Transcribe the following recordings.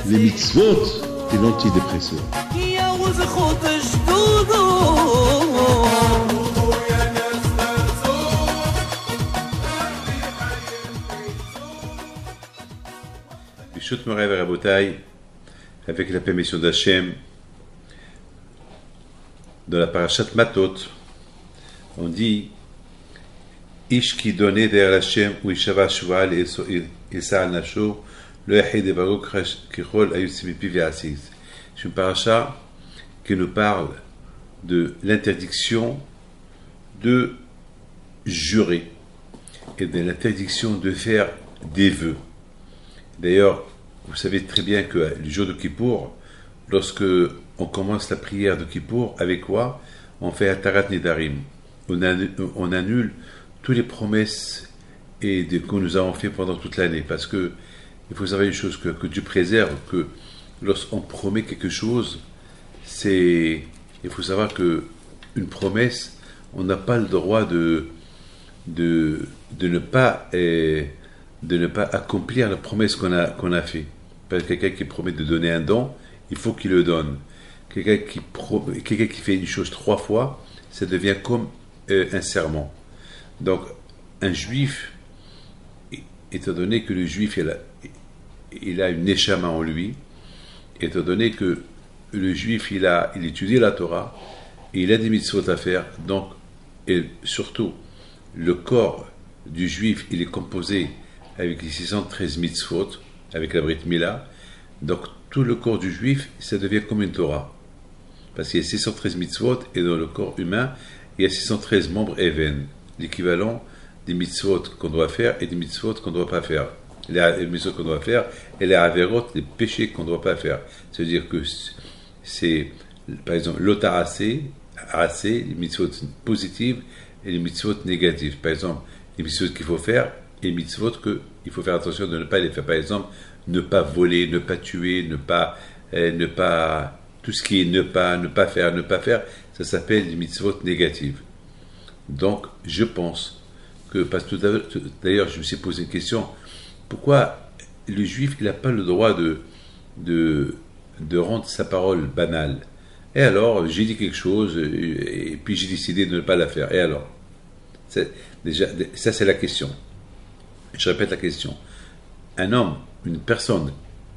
Les mitzvot et l'antidépresseur. Bishut Moray Rabotai, avec la permission d'Hachem, dans la parashat Matot, on dit Ish qui donnait derrière Hachem ou Ishava Shuval et Sa'al Nasho, le Yahid et Baruch Kichol Ayutsimipi Viasis. C'est une parasha qui nous parle de l'interdiction de jurer et de l'interdiction de faire des vœux. D'ailleurs, vous savez très bien que le jour de Kippour, lorsque on commence la prière de Kippour, avec quoi? On fait Atarat Nedarim. On annule toutes les promesses que nous avons fait pendant toute l'année. Parce que il faut savoir une chose, que tu préserves, que lorsqu'on promet quelque chose, il faut savoir que une promesse, on n'a pas le droit de ne pas accomplir la promesse qu'on a fait. Parce que quelqu'un qui promet de donner un don, il faut qu'il le donne. Quelqu'un qui fait une chose 3 fois, ça devient comme un serment. Donc, un juif, étant donné que le juif il a une neshama en lui, étant donné que le juif il étudie la Torah, et il a des mitzvot à faire, donc, et surtout, le corps du juif, il est composé avec les 613 mitzvot, avec la Brit Mila, donc tout le corps du juif, ça devient comme une Torah. Parce qu'il y a 613 mitzvot, et dans le corps humain, il y a 613 membres even, l'équivalent des mitzvot qu'on doit faire et des mitzvot qu'on ne doit pas faire. Les mitzvot qu'on doit faire et les averot, les péchés qu'on ne doit pas faire. C'est-à-dire que c'est, par exemple, l'otaracé, les mitzvot positives et les mitzvot négatives. Par exemple, les mitzvot qu'il faut faire et les mitzvot qu'il faut faire attention de ne pas les faire. Par exemple, ne pas voler, ne pas tuer, ne pas tout ce qui est ne pas faire, ça s'appelle les mitzvot négatives. Donc, je pense que, parce que d'ailleurs, je me suis posé une question, pourquoi le juif, il n'a pas le droit de rendre sa parole banale? Et alors, j'ai dit quelque chose, et puis j'ai décidé de ne pas la faire. Et alors? Déjà, ça, c'est la question. Je répète la question. Un homme, une personne,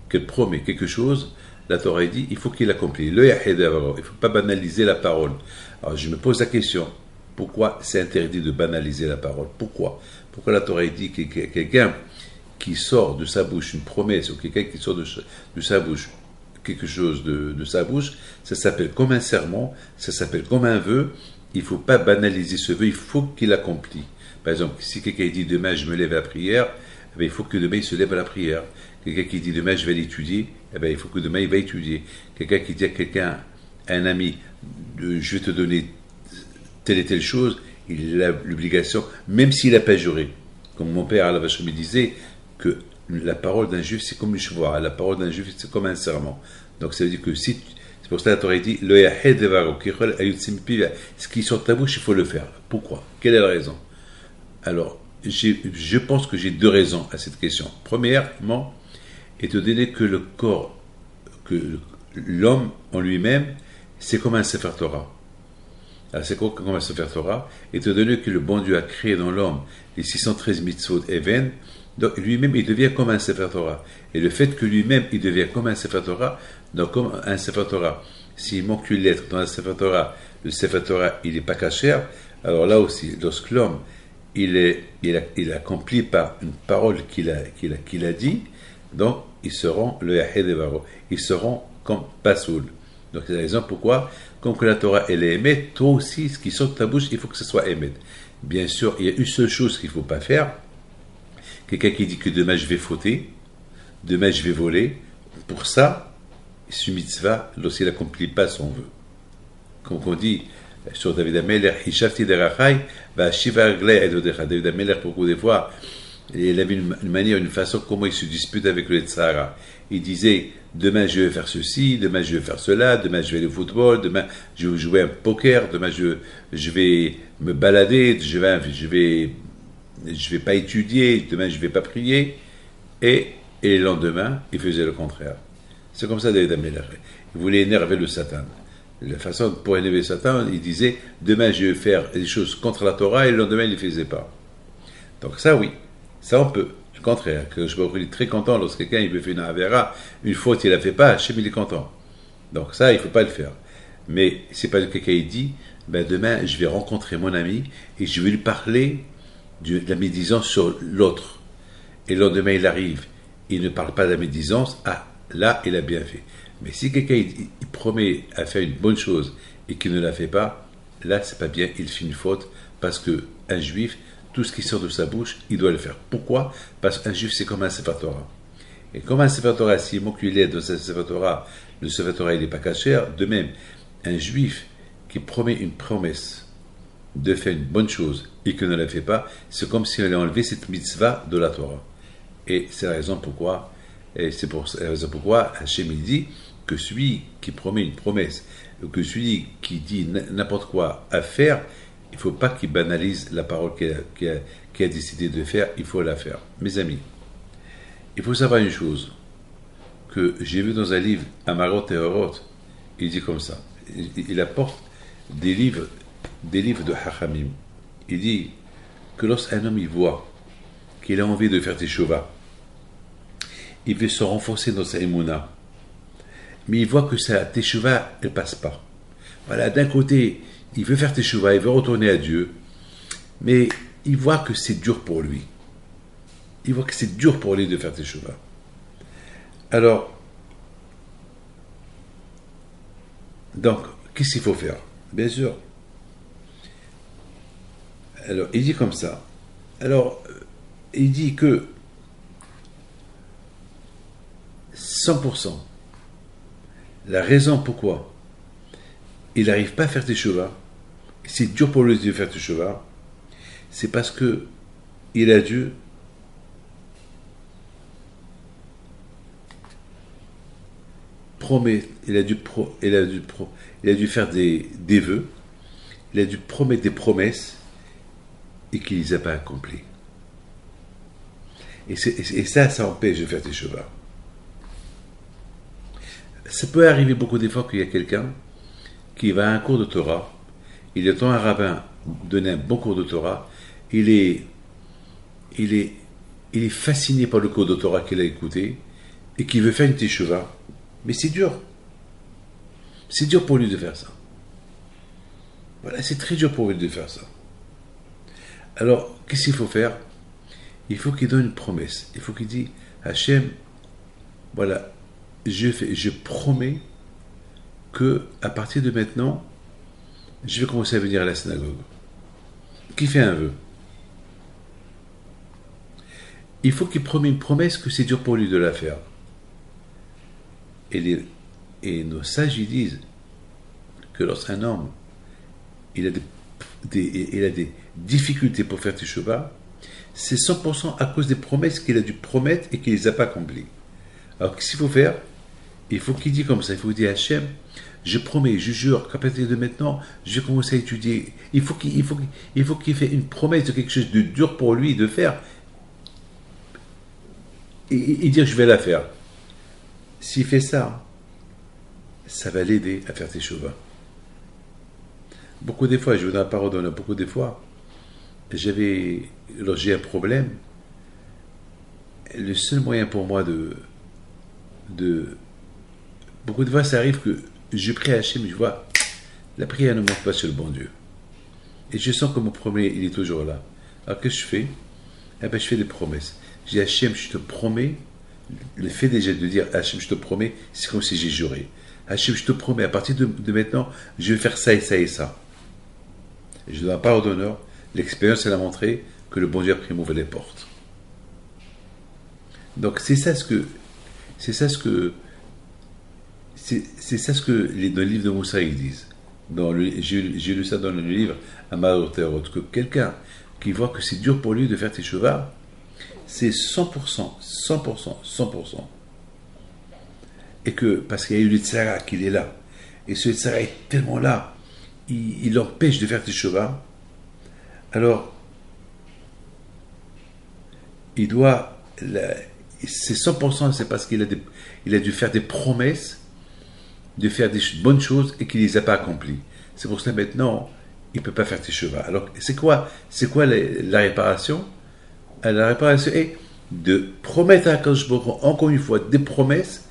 qu'elle promet quelque chose, la Torah dit, il faut qu'il l'accomplisse. Il ne faut pas banaliser la parole. Alors, je me pose la question. Pourquoi c'est interdit de banaliser la parole? Pourquoi la Torah dit que quelqu'un qui sort de sa bouche une promesse, ou quelqu'un qui sort de sa bouche quelque chose de sa bouche, ça s'appelle comme un serment, ça s'appelle comme un vœu, il ne faut pas banaliser ce vœu, il faut qu'il l'accomplisse. Par exemple, si quelqu'un dit demain je me lève à la prière, eh bien, il faut que demain il se lève à la prière. Quelqu'un qui dit demain je vais l'étudier, eh bien, il faut que demain il va étudier. Quelqu'un qui dit à un ami, je vais te donner telle et telle chose, il a l'obligation, même s'il n'a pas juré. Comme mon père à la vache me disait, que la parole d'un juif c'est comme une chevoie, la parole d'un juif c'est comme un serment. Donc ça veut dire que c'est pour ça que la Torah dit ce qui est sur ta bouche, il faut le faire. Pourquoi? Quelle est la raison? Alors, je pense que j'ai 2 raisons à cette question. Premièrement, étant donné que le corps, que l'homme en lui-même, c'est comme un Sefer Torah. Alors, c'est comme un Sefer Torah, étant donné que le bon Dieu a créé dans l'homme les 613 mitzvot even, donc lui-même il devient comme un Sefer Torah. Et le fait que lui-même il devient comme un Sefer Torah, donc comme un Sefer Torah, s'il manque une lettre dans un Sefer Torah, le Sefer Torah il n'est pas caché, alors là aussi, lorsque l'homme il accomplit par une parole qu'il a dit, donc ils seront le Yahid Evaro, ils seront comme Pasoul. Donc c'est la raison pourquoi, comme que la Torah elle est émet, toi aussi ce qui sort de ta bouche, il faut que ce soit émet. Bien sûr, il y a une seule chose qu'il ne faut pas faire. Quelqu'un qui dit que demain je vais fauter, demain je vais voler, pour ça, ce mitzvah, lorsqu'il n'accomplit pas son vœu. Comme on dit sur David Ameler, Hishafti derachai, va shiva glei edodecha. David Ameler, beaucoup de fois, il avait une manière, une façon, comment il se dispute avec le Tzara. Il disait, demain je vais faire ceci, demain je vais faire cela, demain je vais aller au football, demain je vais jouer un poker, demain je vais me balader, je vais je vais pas étudier, demain je vais pas prier, et le lendemain, il faisait le contraire. C'est comme ça David Amelech. Il voulait énerver le Satan. La façon pour énerver Satan, il disait, demain je vais faire des choses contre la Torah, et le lendemain il ne les faisait pas. Donc ça oui, ça on peut. Le contraire, que je suis très content lorsque quelqu'un il me fait une avéra, une faute il la fait pas, Hachem il est content. Donc ça il faut pas le faire. Mais c'est pas quelqu'un qui dit, ben demain je vais rencontrer mon ami et je vais lui parler de la médisance sur l'autre. Et le lendemain il arrive, il ne parle pas de la médisance, ah là il a bien fait. Mais si quelqu'un il promet à faire une bonne chose et qu'il ne la fait pas, là c'est pas bien, il fait une faute parce que un juif, tout ce qui sort de sa bouche, il doit le faire. Pourquoi? Parce qu'un juif c'est comme un Sefer Torah. Et comme un Sefer Torah, si mot qu'il est dans un Sefer Torah, le Sefer Torah il n'est pas caché, de même, un juif qui promet une promesse de faire une bonne chose et qu'il ne la fait pas, c'est comme si on allait enlever cette mitzvah de la Torah. Et c'est la raison pourquoi, Hachem il dit que celui qui promet une promesse, que celui qui dit n'importe quoi à faire, il ne faut pas qu'il banalise la parole qu'il a décidé de faire, il faut la faire. Mes amis, il faut savoir une chose, que j'ai vu dans un livre, Amarot et Horot, il dit comme ça, il apporte des livres de Hachamim. Il dit que lorsqu'un homme il voit qu'il a envie de faire teshuva, il veut se renforcer dans sa émouna, mais il voit que sa teshuva elle passe pas. Voilà, d'un côté, il veut faire teshuva, il veut retourner à Dieu, mais il voit que c'est dur pour lui. Il voit que c'est dur pour lui de faire teshuva. Alors, donc, qu'est-ce qu'il faut faire? Bien sûr. Alors, il dit comme ça. Alors, il dit que 100%, la raison pourquoi il n'arrive pas à faire teshuva, c'est dur pour lui de faire teshuva, c'est parce que il a dû promettre, il a dû faire des vœux, il a dû promettre des promesses et qu'il ne les a pas accomplies. Et ça empêche de faire teshuva. Ça peut arriver beaucoup des fois qu'il y a quelqu'un qui va à un cours de Torah, il entend un rabbin donner un bon cours de Torah, il est fasciné par le cours de Torah qu'il a écouté et qui veut faire une teshuva, mais c'est dur. C'est dur pour lui de faire ça. Voilà, c'est très dur pour lui de faire ça. Alors, qu'est-ce qu'il faut faire? Il faut qu'il donne une promesse. Il faut qu'il dise, Hachem, voilà, je promets que à partir de maintenant, je vais commencer à venir à la synagogue. Qui fait un vœu? Il faut qu'il promette une promesse que c'est dur pour lui de la faire. Et nos sages ils disent que lorsqu'un homme il a des difficultés pour faire teshuva, c'est 100% à cause des promesses qu'il a dû promettre et qu'il ne les a pas accomplies. Alors qu'est-ce qu'il faut faire? Il faut qu'il dise comme ça, il faut dire Hachem, je promets, je jure qu'à partir de maintenant, je vais commencer à étudier. Il faut qu'il fasse une promesse de quelque chose de dur pour lui de faire et dire je vais la faire. S'il fait ça, ça va l'aider à faire teshuva. Beaucoup des fois, je vous donne la parole, beaucoup des fois, lorsque j'ai un problème, le seul moyen pour moi beaucoup de fois, ça arrive que je prie à Hachem, je vois, la prière ne monte pas sur le bon Dieu. Et je sens que mon premier, il est toujours là. Alors qu'est-ce que je fais? Eh bien, je fais des promesses. Je dis Hachem, je te promets, le fait déjà de dire Hachem, je te promets, c'est comme si j'ai juré. Hachem, je te promets, à partir de maintenant, je vais faire ça et ça et ça. Et je donne la parole d'honneur, l'expérience elle a montré que le bon Dieu a pris m'ouvrir les portes. Donc c'est ça ce que dans le livre de Moussa ils disent. J'ai lu ça dans le livre Amarot Terot, que quelqu'un qui voit que c'est dur pour lui de faire teshuva, c'est 100%. Et que, parce qu'il y a eu le tzara qu'il est là, et ce tzara est tellement là, il empêche de faire teshuva, alors il doit, c'est 100%, c'est parce il a dû faire des promesses, de faire des bonnes choses et qu'il ne les a pas accomplies. C'est pour cela maintenant, il ne peut pas faire teshuvah. Alors, c'est quoi la réparation? La réparation est de promettre à Akadosh Baruch Hu, encore une fois, des promesses,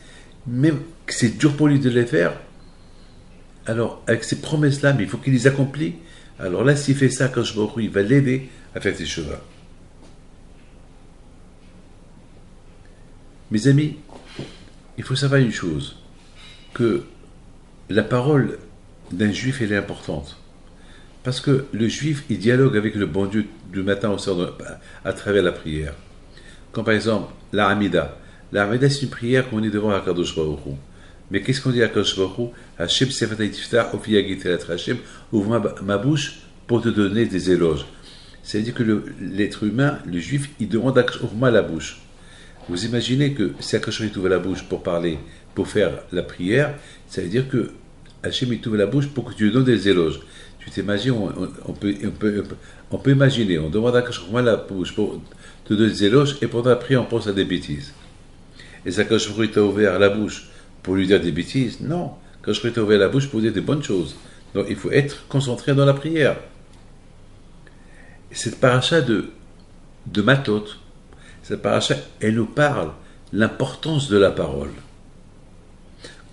même que c'est dur pour lui de les faire. Alors, avec ces promesses-là, mais il faut qu'il les accomplit. Alors là, s'il fait ça, Akadosh Baruch Hu, il va l'aider à faire teshuvah. Mes amis, il faut savoir une chose, que la parole d'un juif, elle est importante. Parce que le juif, il dialogue avec le bon Dieu du matin au soir à travers la prière. Comme par exemple, la Hamida. La Hamida, c'est une prière qu'on est devant Akadosh Baruch Hu. Mais qu'est-ce qu'on dit à Akadosh Baruch Hu? Hashem sefatay tiftach, ofi yagitelat Hashem, ouvre ma bouche pour te donner des éloges. C'est-à-dire que l'être humain, le juif, il demande à ouvre la bouche. Vous imaginez que si Akadosh ouvre la bouche pour parler, pour faire la prière, ça veut dire que Hashem ouvre la bouche pour que tu lui donnes des éloges. Tu t'imagines, on peut imaginer, on demande à Akadosh ouvre la bouche pour te donner des éloges, et pendant la prière, on pense à des bêtises. Et ça, Akadosh t'a ouvert la bouche pour lui dire des bêtises? Non. Akadosh t'a ouvert la bouche pour dire des bonnes choses. Donc il faut être concentré dans la prière. Cette paracha de Matot, cette paracha, elle nous parle l'importance de la parole.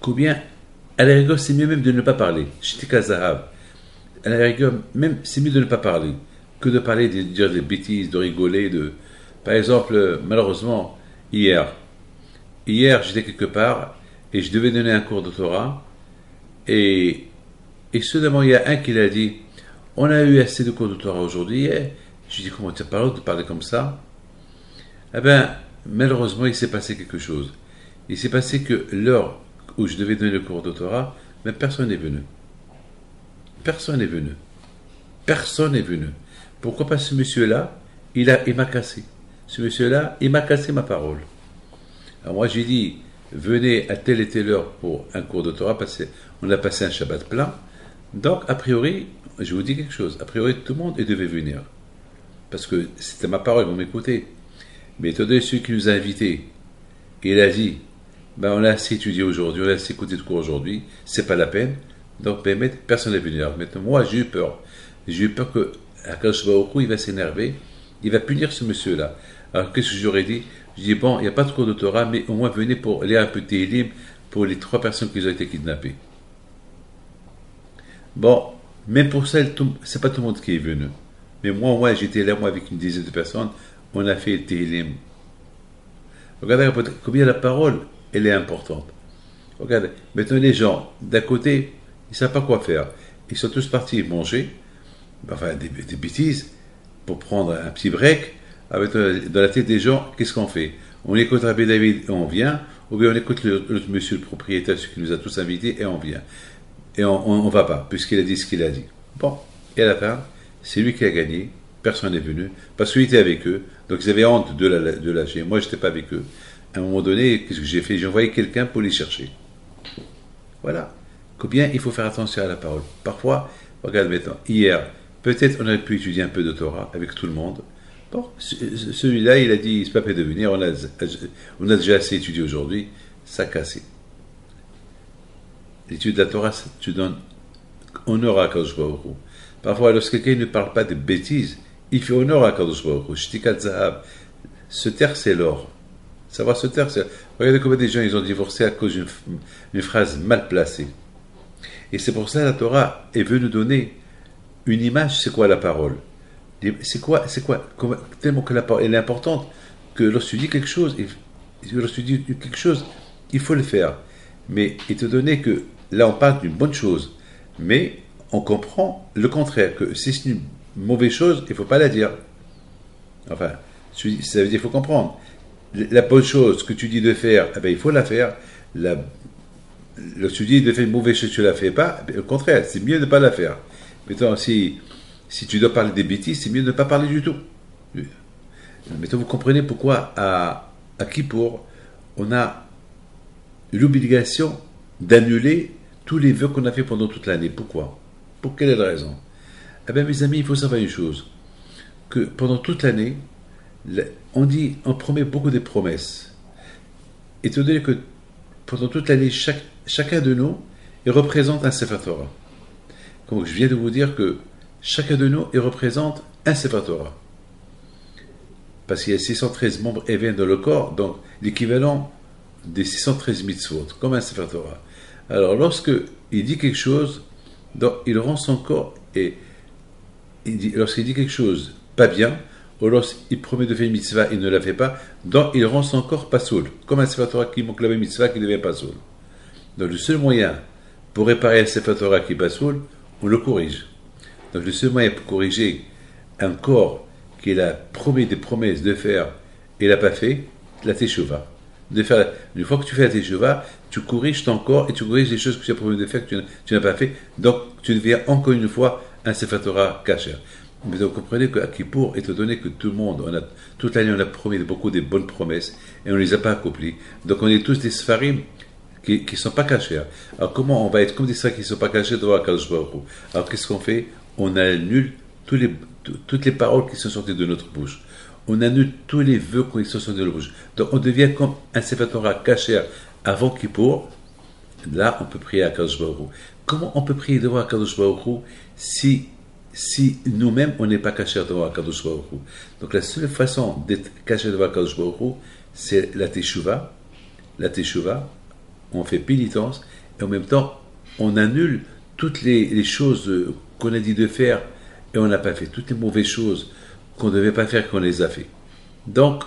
Combien, à la rigueur, c'est mieux même de ne pas parler. Shtika Zahav. À la rigueur, même, c'est mieux de ne pas parler que de parler, de dire des bêtises, de rigoler. Par exemple, malheureusement, hier, j'étais quelque part et je devais donner un cours de Torah et soudainement, il y a un qui l'a dit, on a eu assez de cours de Torah aujourd'hui. Et je dis, comment tu as pas le droit de parler comme ça? Eh bien, malheureusement, il s'est passé quelque chose. Il s'est passé que l'heure où je devais donner le cours de Torah, mais personne n'est venu. Personne n'est venu. Personne n'est venu. Pourquoi? Parce que ce monsieur-là, il m'a cassé. Ce monsieur-là, il m'a cassé ma parole. Alors moi, j'ai dit, venez à telle et telle heure pour un cours de Torah, parce qu'on a passé un Shabbat plein. Donc, a priori, je vous dis quelque chose, a priori, tout le monde devait venir. Parce que c'était ma parole, ils vont m'écouter. Mais étant donné celui qui nous a invités, il a dit, ben on a assez étudié aujourd'hui, on a assez écouté de cours aujourd'hui, c'est pas la peine. Donc, ben, personne n'est venu. Alors, maintenant, moi, j'ai eu peur. J'ai eu peur que Akadosh Baruch Hu, il va s'énerver, il va punir ce monsieur-là. Alors, qu'est-ce que j'aurais dit? Je dis, bon, il n'y a pas de cours de Torah, mais au moins venez pour lire un peu de Tehillim pour les 3 personnes qui ont été kidnappées. Bon, même pour ça, c'est pas tout le monde qui est venu. Mais moi, j'étais là, moi, avec une dizaine de personnes, on a fait le Tehillim. Regardez combien la parole, elle est importante. Regardez, maintenant les gens, d'un côté, ils ne savent pas quoi faire. Ils sont tous partis manger, enfin des bêtises, pour prendre un petit break. Avec, dans la tête des gens, qu'est-ce qu'on fait? On écoute Rabbi David et on vient, ou bien on écoute l'autre monsieur, le propriétaire, celui qui nous a tous invités, et on vient. Et on ne va pas, puisqu'il a dit ce qu'il a dit. Bon, et à la fin, c'est lui qui a gagné, personne n'est venu, parce qu'il était avec eux, donc ils avaient honte de lâcher. Moi, je n'étais pas avec eux. À un moment donné, qu'est-ce que j'ai fait? J'ai envoyé quelqu'un pour les chercher. Voilà. Combien il faut faire attention à la parole. Parfois, regarde maintenant, hier, peut-être on aurait pu étudier un peu de Torah avec tout le monde. Bon, celui-là, il a dit, c'est pas fait de venir, on a déjà assez étudié aujourd'hui, ça a cassé. L'étude de la Torah, tu donnes honneur à Kadosh Baruch Hu. Parfois, lorsque quelqu'un ne parle pas de bêtises, il fait honneur à Kadosh Baruch Hu. Shtikat Zahab. Se taire, c'est l'or. Savoir se taire, c'est... Regardez combien des gens ils ont divorcé à cause d'une phrase mal placée. Et c'est pour ça que la Torah est venue nous donner une image, c'est quoi la parole? C'est quoi, tellement que la parole elle est importante, que lorsque tu dis quelque chose, il faut le faire. Mais étant donné que là on parle d'une bonne chose, mais on comprend le contraire, que si c'est une mauvaise chose, il ne faut pas la dire. Enfin, ça veut dire qu'il faut comprendre. La bonne chose que tu dis de faire, eh bien, il faut la faire. Lorsque tu dis de faire une mauvaise chose, tu ne la fais pas, au contraire, c'est mieux de ne pas la faire. Maintenant, si tu dois parler des bêtises, c'est mieux de ne pas parler du tout. Maintenant, vous comprenez pourquoi à Kippour, on a l'obligation d'annuler tous les vœux qu'on a fait pendant toute l'année. Pourquoi? Pour quelle raison? Eh bien, mes amis, il faut savoir une chose, que pendant toute l'année, On promet beaucoup de promesses. Étant donné que pendant toute l'année, chacun de nous, il représente un Sefer Torah. Comme je viens de vous dire que chacun de nous, il représente un Sefer Torah. Parce qu'il y a 613 membres événements dans le corps, donc l'équivalent des 613 mitzvot, comme un Sefer Torah. Alors, lorsque il dit quelque chose, donc, il rend son corps, et lorsqu'il dit quelque chose pas bien, ou lorsqu'il promet de faire une mitzvah, il ne la fait pas, donc il rend son corps pas soul, comme un Sefer Torah qui manque la mitzvah qui devient pas soul. Donc, le seul moyen pour réparer un Sefer Torah qui est pas soul, on le corrige. Donc, le seul moyen pour corriger un corps qu'il a promis des promesses de faire et l'a pas fait, la teshuva. Une fois que tu fais la teshuva, tu corriges ton corps et tu corriges les choses que tu as promis de faire que tu n'as pas fait. Donc, tu deviens encore une fois un Sefer Torah kasher. Mais donc, comprenez qu'à Kippour, étant donné que tout le monde, toute l'année, on a promis beaucoup de bonnes promesses et on ne les a pas accomplies. Donc, on est tous des Sfarim qui ne sont pas cachés. Alors, comment on va être comme des Sfarim qui ne sont pas cachés devant Akadosh Baruch Hu? Alors, qu'est-ce qu'on fait? On annule toutes les paroles qui sont sorties de notre bouche. On annule tous les vœux qui sont sortis de notre bouche. Donc, on devient comme un Sefer Torah kasher avant Kippour. Là, on peut prier à Akadosh Baruch Hu. Comment on peut prier devant Akadosh Baruch Hu si nous-mêmes, on n'est pas cachés devant Akadosh Baruch Hu? Donc, la seule façon d'être caché devant Akadosh Baruch Hu, c'est la teshuva. La teshuva, on fait pénitence, et en même temps, on annule toutes les choses qu'on a dit de faire, et on n'a pas fait. Toutes les mauvaises choses qu'on ne devait pas faire, qu'on les a fait. Donc,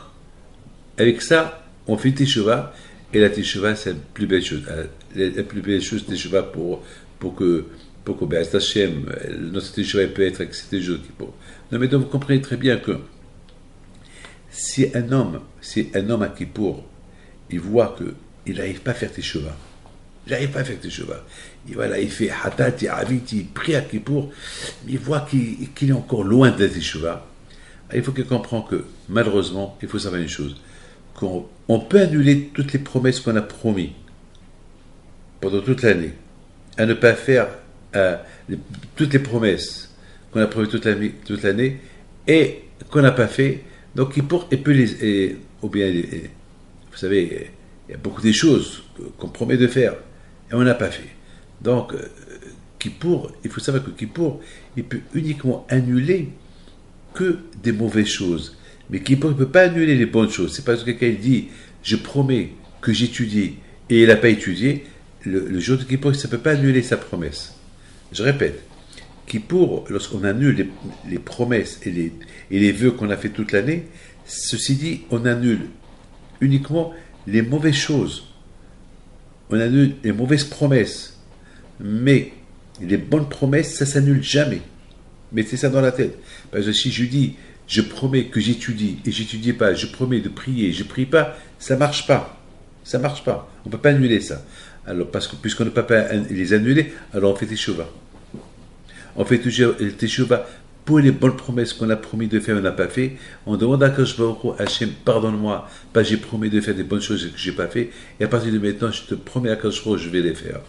avec ça, on fait teshuva, et la teshuva, c'est la plus belle chose. La plus belle chose, teshuva, pour que Be'ez Hashem, notre teshuva peut être accepté jour qui pour. Non, mais donc vous comprenez très bien que si un homme à Kippour, il voit qu'il n'arrive pas à faire teshuva, il fait hatat, il prie à Kippour, mais il voit qu'il est encore loin de la teshuva. Il faut qu'il comprenne que, malheureusement, il faut savoir une chose, qu'on peut annuler toutes les promesses qu'on a promis pendant toute l'année, à ne pas faire toutes les promesses qu'on a promis toute l'année et qu'on n'a pas fait. Donc, il peut vous savez, il y a beaucoup de choses qu'on promet de faire et on n'a pas fait. Donc, il faut savoir que Kippour, il peut uniquement annuler que des mauvaises choses. Mais Kippour ne peut pas annuler les bonnes choses. C'est parce que quelqu'un dit, je promets que j'étudie et il n'a pas étudié, le jour de Kippour, ça ne peut pas annuler sa promesse. Je répète, Kippour, lorsqu'on annule les promesses et les vœux qu'on a fait toute l'année, ceci dit, on annule uniquement les mauvaises choses. On annule les mauvaises promesses. Mais les bonnes promesses, ça ne s'annule jamais. Mettez ça dans la tête. Parce que si je dis, je promets que j'étudie et j'étudie pas, je promets de prier, je prie pas, ça marche pas. Ça marche pas. On ne peut pas annuler ça. Alors, puisqu'on ne peut pas les annuler, alors on fait teshuva. On fait teshuva pour les bonnes promesses qu'on a promis de faire, on n'a pas fait. On demande à Akadosh Baruch Hu, Hachem, pardonne-moi, parce que j'ai promis de faire des bonnes choses que je n'ai pas fait. Et à partir de maintenant, je te promets à Akadosh Baruch Hu, je vais les faire.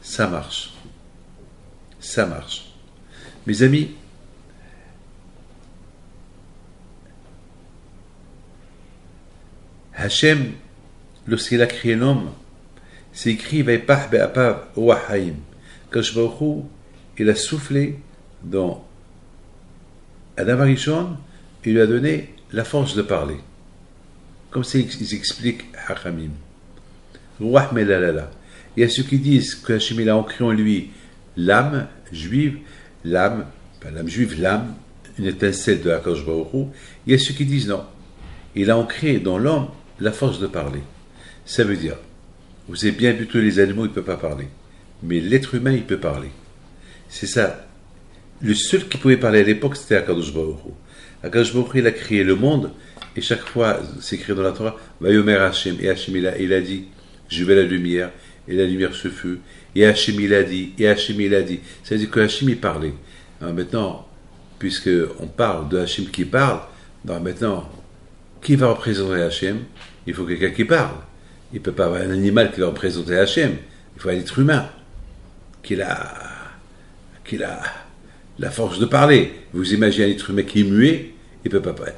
Ça marche. Ça marche. Mes amis, Hachem, lorsqu'il a créé l'homme, c'est écrit Vaipach be'apav Oahaim. Akadosh Baruch Hu, il a soufflé dans Adam Arishon, il lui a donné la force de parler. Comme ça, ils expliquent Hachamim. Ruach melalala. Il y a ceux qui disent que Hachem il a ancré en lui l'âme juive, l'âme, une étincelle de Akadosh Baruch Hu. Il y a ceux qui disent non. Il a ancré dans l'homme la force de parler. Ça veut dire, vous avez bien vu tous les animaux, ils ne peuvent pas parler. Mais l'être humain, il peut parler. C'est ça. Le seul qui pouvait parler à l'époque, c'était Akadosh Baruch Hu. Akadosh Baruch Hu, il a créé le monde, et chaque fois, c'est écrit dans la Torah, Vayomer Hachem, et Hachem, il a dit, je vais la lumière, et la lumière se fut, et Hachem, il a dit, et Hachem, il a dit. Ça veut dire que Hachem, il parlait. Alors maintenant, puisqu'on parle de Hachem qui parle, maintenant, qui va représenter Hachem? Il faut quelqu'un qui parle. Il ne peut pas avoir un animal qui va représenter Hachem. Il faut un être humain qui a la force de parler. Vous imaginez un être humain qui est muet, il ne peut pas parler.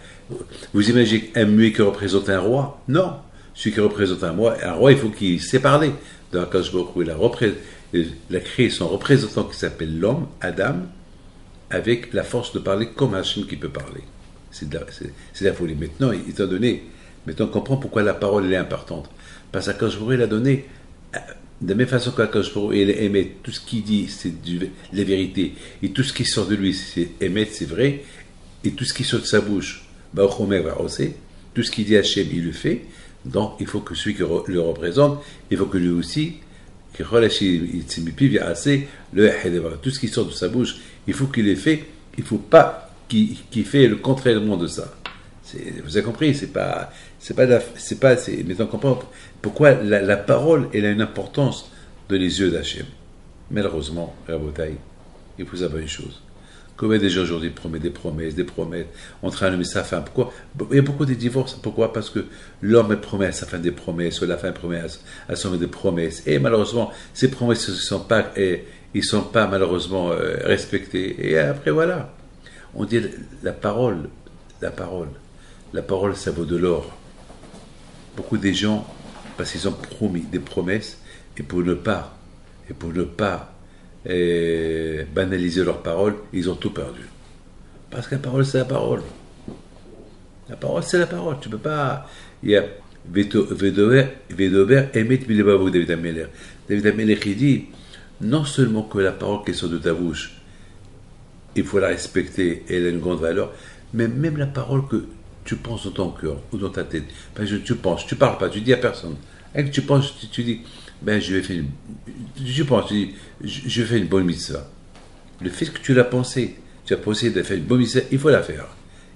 Vous imaginez un muet qui représente un roi? Non. Celui qui représente un roi, il faut qu'il sait parler. Dans Akadosh Baruch Hu, il a créé son représentant qui s'appelle l'homme, Adam, avec la force de parler comme Hachem qui peut parler. C'est de la folie. Maintenant, étant donné, maintenant on comprend pourquoi la parole elle est importante. Parce qu'Akadosh Baruch Hu, il a donné, de la même façon qu'Akadosh Baruch Hu, il aimait tout ce qu'il dit, c'est la vérité. Et tout ce qui sort de lui, c'est émettre, c'est vrai. Et tout ce qui sort de sa bouche, tout ce qu'il dit Hachem, il le fait. Donc, il faut que celui qui le représente, il faut que lui aussi, tout ce qui sort de sa bouche, il faut qu'il l'ait fait. Il ne faut pas qu'il fait le contrairement de ça. Vous avez compris? Maintenant, on comprend pourquoi la parole, elle a une importance dans les yeux d'Hachem. Malheureusement, Rabotai, il faut savoir une chose. Combien de gens aujourd'hui promettent des promesses, on train de sa femme. Pourquoi? Il y a beaucoup de divorces. Pourquoi? Parce que l'homme promet à sa femme des promesses, ou la femme promet à son homme des promesses. Et malheureusement, ces promesses ne sont pas malheureusement respectées. Et après, voilà. On dit la parole, ça vaut de l'or. Beaucoup de gens, parce qu'ils ont promis des promesses, et pour ne pas banaliser leurs paroles, ils ont tout perdu. Parce que la parole, c'est la parole. La parole, c'est la parole. Tu peux pas. Il y a Vedober Emet Milebavou, David Ameler. David Ameler, il dit non seulement que la parole qui sort de ta bouche, il faut la respecter, elle a une grande valeur, mais même la parole que tu penses dans ton cœur ou dans ta tête. Parce que tu penses, tu parles pas, tu dis à personne. Et que tu penses, tu dis. Je vais faire une bonne mitzvah. Le fait que tu as pensé de faire une bonne mitzvah, il faut la faire.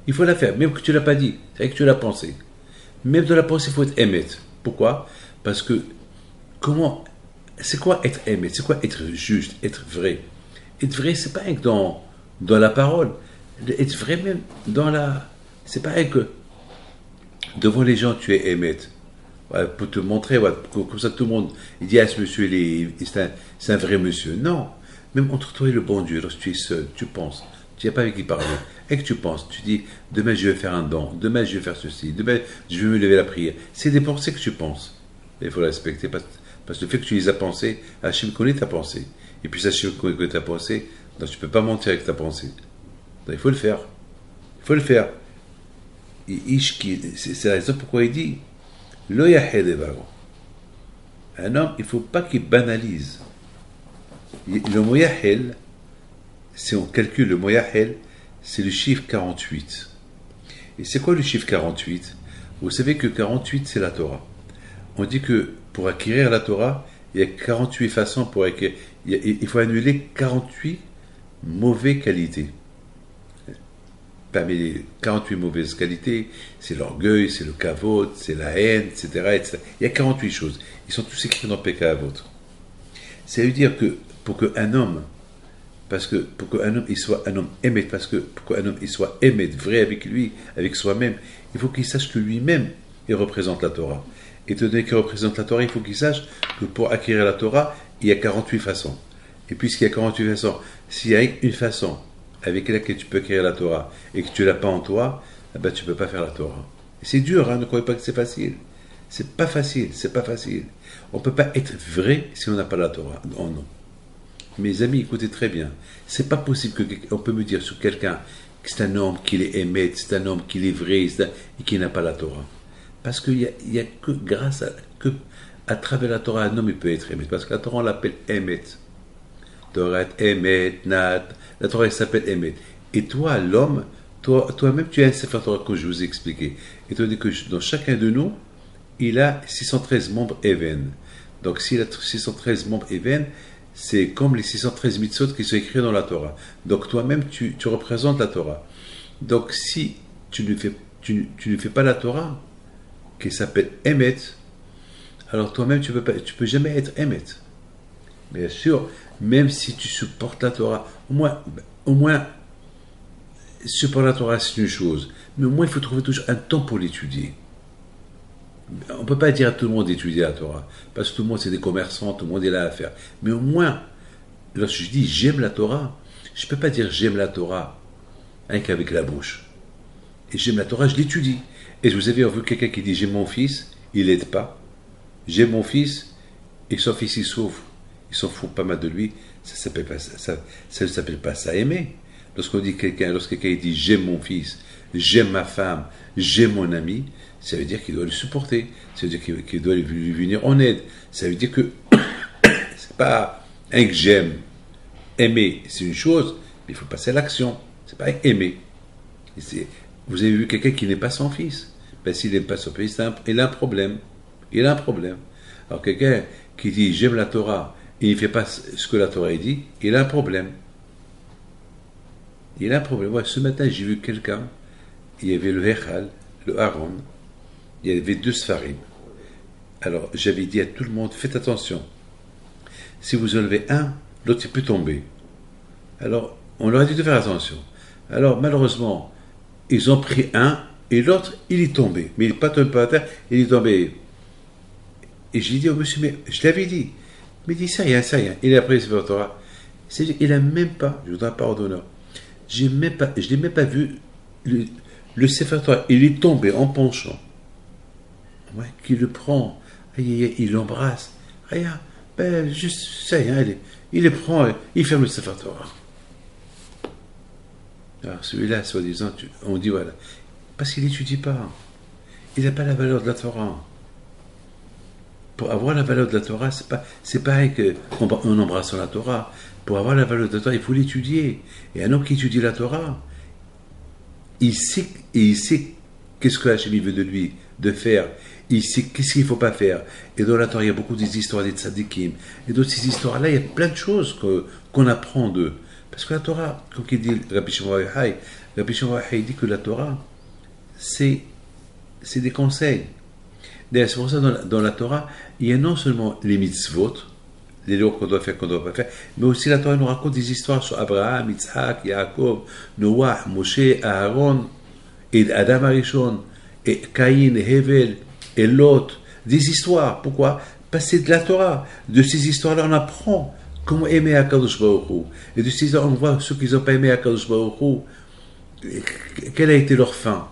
Il faut la faire, même que tu ne l'as pas dit. C'est vrai que tu l'as pensé. Même de la pensée, il faut être émet. Pourquoi? Parce que, c'est quoi être émet? C'est quoi être juste, être vrai? Être vrai, c'est pas que dans la parole. Être vrai même dans c'est pas que devant les gens, tu es émet. Pour te montrer, comme ça tout le monde il dit ce monsieur c'est un vrai monsieur. Non, même entre toi et le bon Dieu, lorsque tu es seul, tu penses, tu n'as pas avec qui parler, et que tu penses, tu dis demain je vais faire un don, demain je vais faire ceci, demain je vais me lever la prière. C'est des pensées que tu penses. Et il faut les respecter parce que le fait que tu les as pensées, Hachem connaît ta pensée. Et puis Hachem connaît ta pensée, donc tu ne peux pas mentir avec ta pensée. Donc il faut le faire. Il faut le faire. C'est la raison pourquoi il dit un homme, il ne faut pas qu'il banalise. Le moyahel, si on calcule le moyahel, c'est le chiffre 48. Et c'est quoi le chiffre 48? Vous savez que 48, c'est la Torah. On dit que pour acquérir la Torah, il y a 48 façons pour acquérir. Il faut annuler 48 mauvaises qualités. Parmi les 48 mauvaises qualités, c'est l'orgueil, c'est le kavod, c'est la haine, etc., etc. Il y a 48 choses. Ils sont tous écrits dans Pekah Avot. Ça veut dire que pour qu'un homme il soit un homme émet, parce que pour qu'un homme il soit émet, vrai avec lui, avec soi-même, il faut qu'il sache que lui-même, il représente la Torah. Étant donné qu'il représente la Torah, il faut qu'il sache que pour acquérir la Torah, il y a 48 façons. Et puisqu'il y a 48 façons, s'il y a une façon avec laquelle tu peux acquérir la Torah et que tu l'as pas en toi, tu ne peux pas faire la Torah. Et c'est dur, ne croyez pas que c'est facile. C'est pas facile. On ne peut pas être vrai si on n'a pas la Torah en nous. Mes amis, écoutez très bien. C'est pas possible qu'on peut me dire sur quelqu'un que c'est un homme qui est émet, c'est un homme qui est vrai et qui n'a pas la Torah. Parce qu'il y a que grâce à travers la Torah, un homme il peut être émet. Parce que la Torah on l'appelle émet. Torah émet, nat. La Torah elle s'appelle émet. Et toi, l'homme, toi-même tu as un Sefer Torah que je vous ai expliqué. Et tu dis que dans chacun de nous, il a 613 membres Even. Donc s'il a 613 membres Even, c'est comme les 613 mitzvot qui sont écrits dans la Torah. Donc toi-même, tu représentes la Torah. Donc si tu ne fais pas la Torah, qui s'appelle Emet, alors toi-même, tu peux jamais être Emet. Bien sûr, même si tu supportes la Torah, au moins supporter la Torah, c'est une chose. Mais au moins, il faut trouver toujours un temps pour l'étudier. On ne peut pas dire à tout le monde d'étudier la Torah, parce que tout le monde c'est des commerçants, tout le monde est là à faire. Mais au moins, lorsque je dis j'aime la Torah, je ne peux pas dire j'aime la Torah rien qu'avec la bouche. Et j'aime la Torah, je l'étudie. Et vous avez vu quelqu'un qui dit j'aime mon fils, il l'aide pas. J'aime mon fils, et son fils il souffre. Il s'en fout pas mal de lui. Ça ne s'appelle pas ça aimer. Lorsque quelqu'un dit j'aime mon fils, j'aime ma femme, j'aime mon ami, ça veut dire qu'il doit le supporter. Ça veut dire qu'il doit lui venir en aide. Ça veut dire que c'est pas un que j'aime. Aimer, c'est une chose, mais il faut passer à l'action. C'est pas aimer. Vous avez vu quelqu'un qui n'est pas son fils. Ben, s'il n'aime pas son fils, il a un problème. Il a un problème. Alors quelqu'un qui dit j'aime la Torah et il ne fait pas ce que la Torah dit, il a un problème. Il a un problème. Ouais, ce matin, j'ai vu quelqu'un, il y avait le Hechal, le Aaron, il y avait 2 Sfarim. Alors j'avais dit à tout le monde, faites attention. Si vous enlevez un, l'autre il peut tomber. Alors on leur a dit de faire attention. Alors malheureusement, ils ont pris un et l'autre il est tombé. Mais il n'est pas tombé par terre, il est tombé. Et j'ai dit au monsieur, mais je l'avais dit. Mais il dit ça y est. Il a pris le Sefer Torah. C'est-à-dire, il n'a même pas, je ne voudrais pas ordonner, je ne l'ai même pas vu le Sefer Torah. Il est tombé en penchant. Ouais, qu'il le prend, il l'embrasse. Rien, ben, juste ça y est, il le prend, il ferme le Sefer Torah. Alors celui-là, soi-disant, on dit voilà, parce qu'il n'étudie pas. Il n'a pas la valeur de la Torah. Pour avoir la valeur de la Torah, c'est pareil qu'en embrassant la Torah. Pour avoir la valeur de la Torah, il faut l'étudier. Et un homme qui étudie la Torah, il sait qu'est-ce que Hachem veut de lui de faire. Il sait qu'est-ce qu'il ne faut pas faire. Et dans la Torah, il y a beaucoup des histoires des tzadikim. Et dans ces histoires-là, il y a plein de choses qu'on apprend d'eux. Parce que la Torah, comme il dit Rabbi Shimon Bar Yochai dit que la Torah, c'est des conseils. D'ailleurs, c'est pour ça dans la Torah, il y a non seulement les mitzvot, les lois qu'on doit faire, qu'on ne doit pas faire, mais aussi la Torah nous raconte des histoires sur Abraham, Yitzhak, Yaakov, Noah, Moshe, Aaron, et Adam Arishon, et Caïn, et Hevel, et Lot. Des histoires. Pourquoi? Parce que c'est de la Torah. De ces histoires-là, on apprend comment aimer Akadosh Baruch Hu. Et de ces histoires, on voit ceux qui n'ont pas aimé Akadosh Baruch Hu, quelle a été leur fin.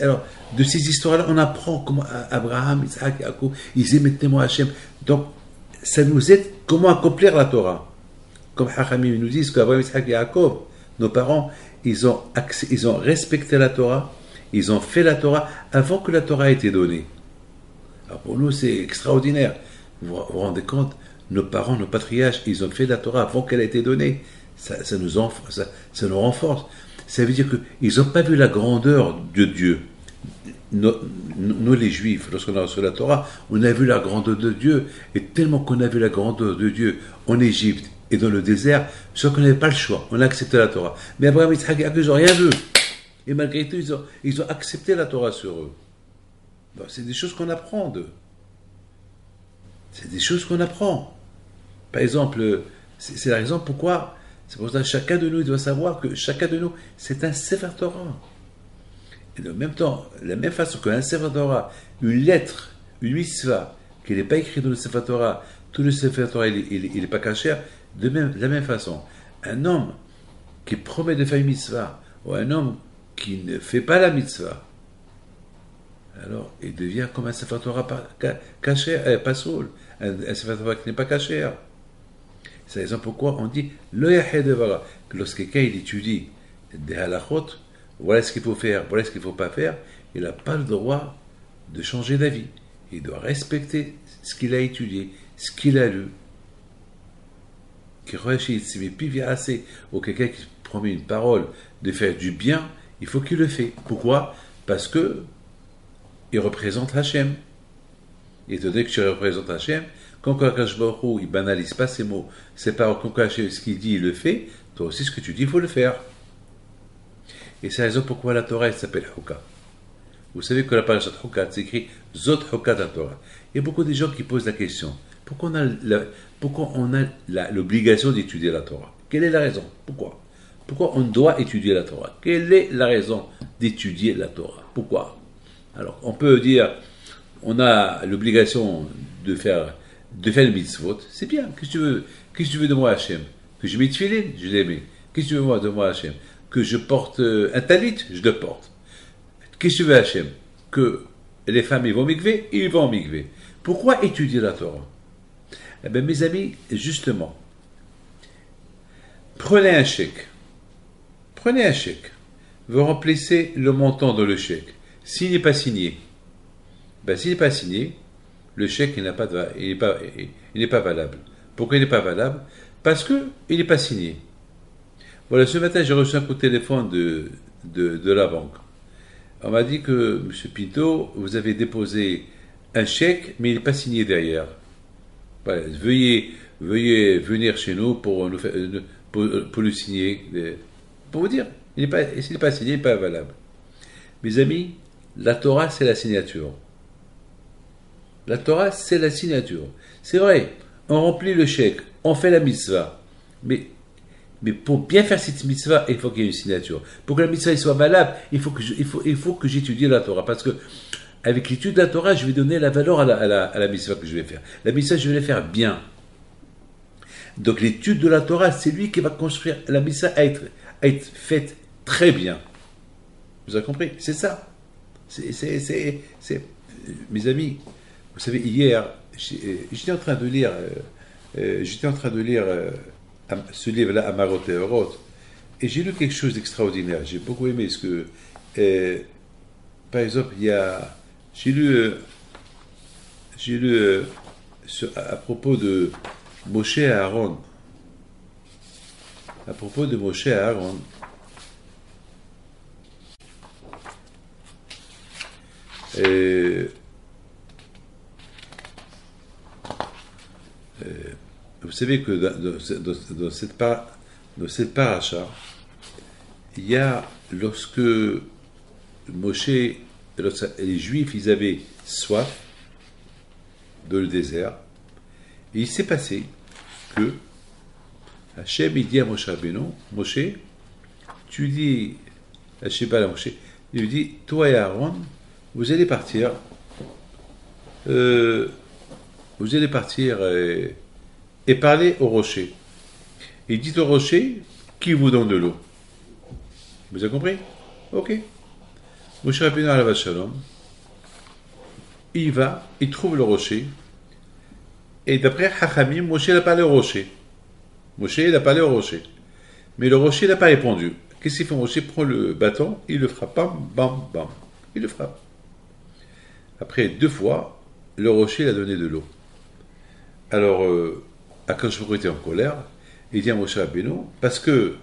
Alors, de ces histoires-là, on apprend comment Abraham, Isaac, Yaakov, ils aimaient tellement Hachem. Donc, ça nous aide comment accomplir la Torah. Comme Hachamim nous disent qu'Abraham, Isaac et Yaakov, nos parents, ils ont respecté la Torah, ils ont fait la Torah avant que la Torah ait été donnée. Alors pour nous, c'est extraordinaire. Vous vous rendez compte, nos parents, nos patriarches, ils ont fait la Torah avant qu'elle ait été donnée. Ça nous renforce. Ça veut dire qu'ils n'ont pas vu la grandeur de Dieu. Nous, les Juifs, lorsqu'on a reçu la Torah, on a vu la grandeur de Dieu. Et tellement qu'on a vu la grandeur de Dieu en Égypte et dans le désert, sauf qu'on n'avait pas le choix. On a accepté la Torah. Mais Abraham et Yitzhak, ils n'ont rien vu. Et malgré tout, ils ont accepté la Torah sur eux. Donc, c'est des choses qu'on apprend d'eux. C'est des choses qu'on apprend. Par exemple, c'est la raison pourquoi, c'est pour ça que chacun de nous doit savoir que chacun de nous, c'est un Sefer Torah. Et en même temps, de la même façon qu'un Sefer Torah, une lettre, une mitzvah, qui n'est pas écrite dans le Sefer Torah, tout le Sefer Torah, il n'est pas caché, de la même façon. Un homme qui promet de faire une mitzvah, ou un homme qui ne fait pas la mitzvah, alors il devient comme un Sefer Torah caché, pas soul, un Sefer Torah qui n'est pas caché. C'est la raison pourquoi on dit le Yahé Devara, que lorsque quelqu'un il étudie des halachot, voilà ce qu'il faut faire, voilà ce qu'il ne faut pas faire, il n'a pas le droit de changer d'avis. Il doit respecter ce qu'il a étudié, ce qu'il a lu. Ou quelqu'un qui promet une parole de faire du bien, il faut qu'il le fait. Pourquoi? Parce que il représente Hachem. Et étant donné que tu représentes Hachem, quand Akash Baruch Hu, il banalise pas ses mots, c'est pas quand Hachem ce qu'il dit, il le fait, toi aussi ce que tu dis, il faut le faire. Et c'est la raison pourquoi la Torah, elle s'appelle Hukah. Vous savez que la parashat Hukah, c'est écrit Zot Hukah da Torah. Il y a beaucoup de gens qui posent la question, pourquoi on a l'obligation d'étudier la Torah? Quelle est la raison? Pourquoi on doit étudier la Torah? Quelle est la raison d'étudier la Torah? Pourquoi? Alors, on peut dire, on a l'obligation de faire le mitzvot, c'est bien. Qu'est-ce que tu veux de moi, Hachem? Que je mette tefilin, je l'aimais. Qu'est-ce que tu veux de moi, Hachem? Que je porte un talit, je le porte. Qu'est-ce que tu veux Hachem? Que les femmes ils vont migver, ils vont migver. Pourquoi étudier la Torah? Eh bien, mes amis, justement, prenez un chèque. Prenez un chèque. Vous remplissez le montant de le chèque. S'il n'est pas signé, ben, s'il n'est pas signé, le chèque il n'est pas valable. Pourquoi il n'est pas valable? Parce qu'il n'est pas signé. Voilà, ce matin, j'ai reçu un coup de téléphone de la banque. On m'a dit que, M. Pinto, vous avez déposé un chèque, mais il n'est pas signé derrière. Voilà, veuillez venir chez nous pour le signer. Pour vous dire, s'il n'est pas signé, il n'est pas valable. Mes amis, la Torah, c'est la signature. La Torah, c'est la signature. C'est vrai, on remplit le chèque, on fait la mitzvah. Mais pour bien faire cette mitzvah, il faut qu'il y ait une signature. Pour que la mitzvah soit valable, il faut que j'étudie la Torah. Parce que avec l'étude de la Torah, je vais donner la valeur à la mitzvah que je vais faire. La mitzvah, je vais la faire bien. Donc l'étude de la Torah, c'est lui qui va construire la mitzvah à être faite très bien. Vous avez compris? C'est ça. Mes amis, vous savez, hier, j'étais en train de lire ce livre-là, Amarot et Orot, et j'ai lu quelque chose d'extraordinaire. J'ai beaucoup aimé ce que, par exemple, j'ai lu à propos de Moshe et Aaron. À propos de Moshe et Aaron. Vous savez que dans cette paracha, il y a lorsque les Juifs, ils avaient soif dans le désert, et il s'est passé que Hachem, il dit à Moshe Rabbeinu, Moshe, tu dis, Hachem parle à Moshe, il lui dit, toi et Aaron, vous allez partir et parler au rocher. Il dit au rocher, qui vous donne de l'eau? Vous avez compris? Ok. Moshe Rabbeinu alav shalom, il va, il trouve le rocher, et d'après Chachamim, Moshe a parlé au rocher. Moshe il a parlé au rocher. Mais le rocher n'a pas répondu. Qu'est-ce qu'il fait? Moshe prend le bâton, il le frappe, bam, bam, bam. Il le frappe. Après 2 fois, le rocher il a donné de l'eau. Alors, Akadosh Baruch Hu était en colère, il dit à Moshe Rabbeinu, parce que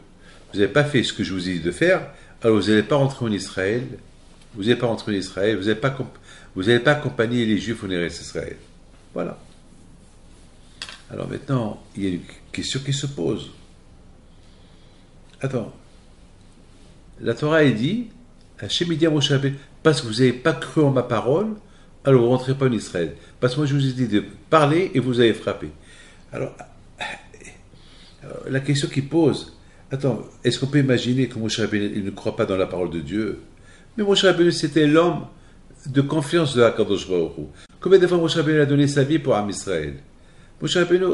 vous n'avez pas fait ce que je vous ai dit de faire, alors vous n'allez pas rentrer en Israël, vous n'allez pas accompagner les Juifs en Eretz Israël. Voilà. Alors maintenant, il y a une question qui se pose. Attends. La Torah est dit, Hachem dit à Moshe Rabbeinu, parce que vous n'avez pas cru en ma parole, alors vous ne rentrez pas en Israël. Parce que moi je vous ai dit de parler et vous avez frappé. Alors la question qui pose, attends, est-ce qu'on peut imaginer que Moshe Rabbeinu il ne croit pas dans la parole de Dieu? Mais Moshe Rabbeinu c'était l'homme de confiance de Akadosh Baruch Hu. Combien de fois Moshe Rabbeinu a donné sa vie pour Am Israël? Moshe Rabbeinu,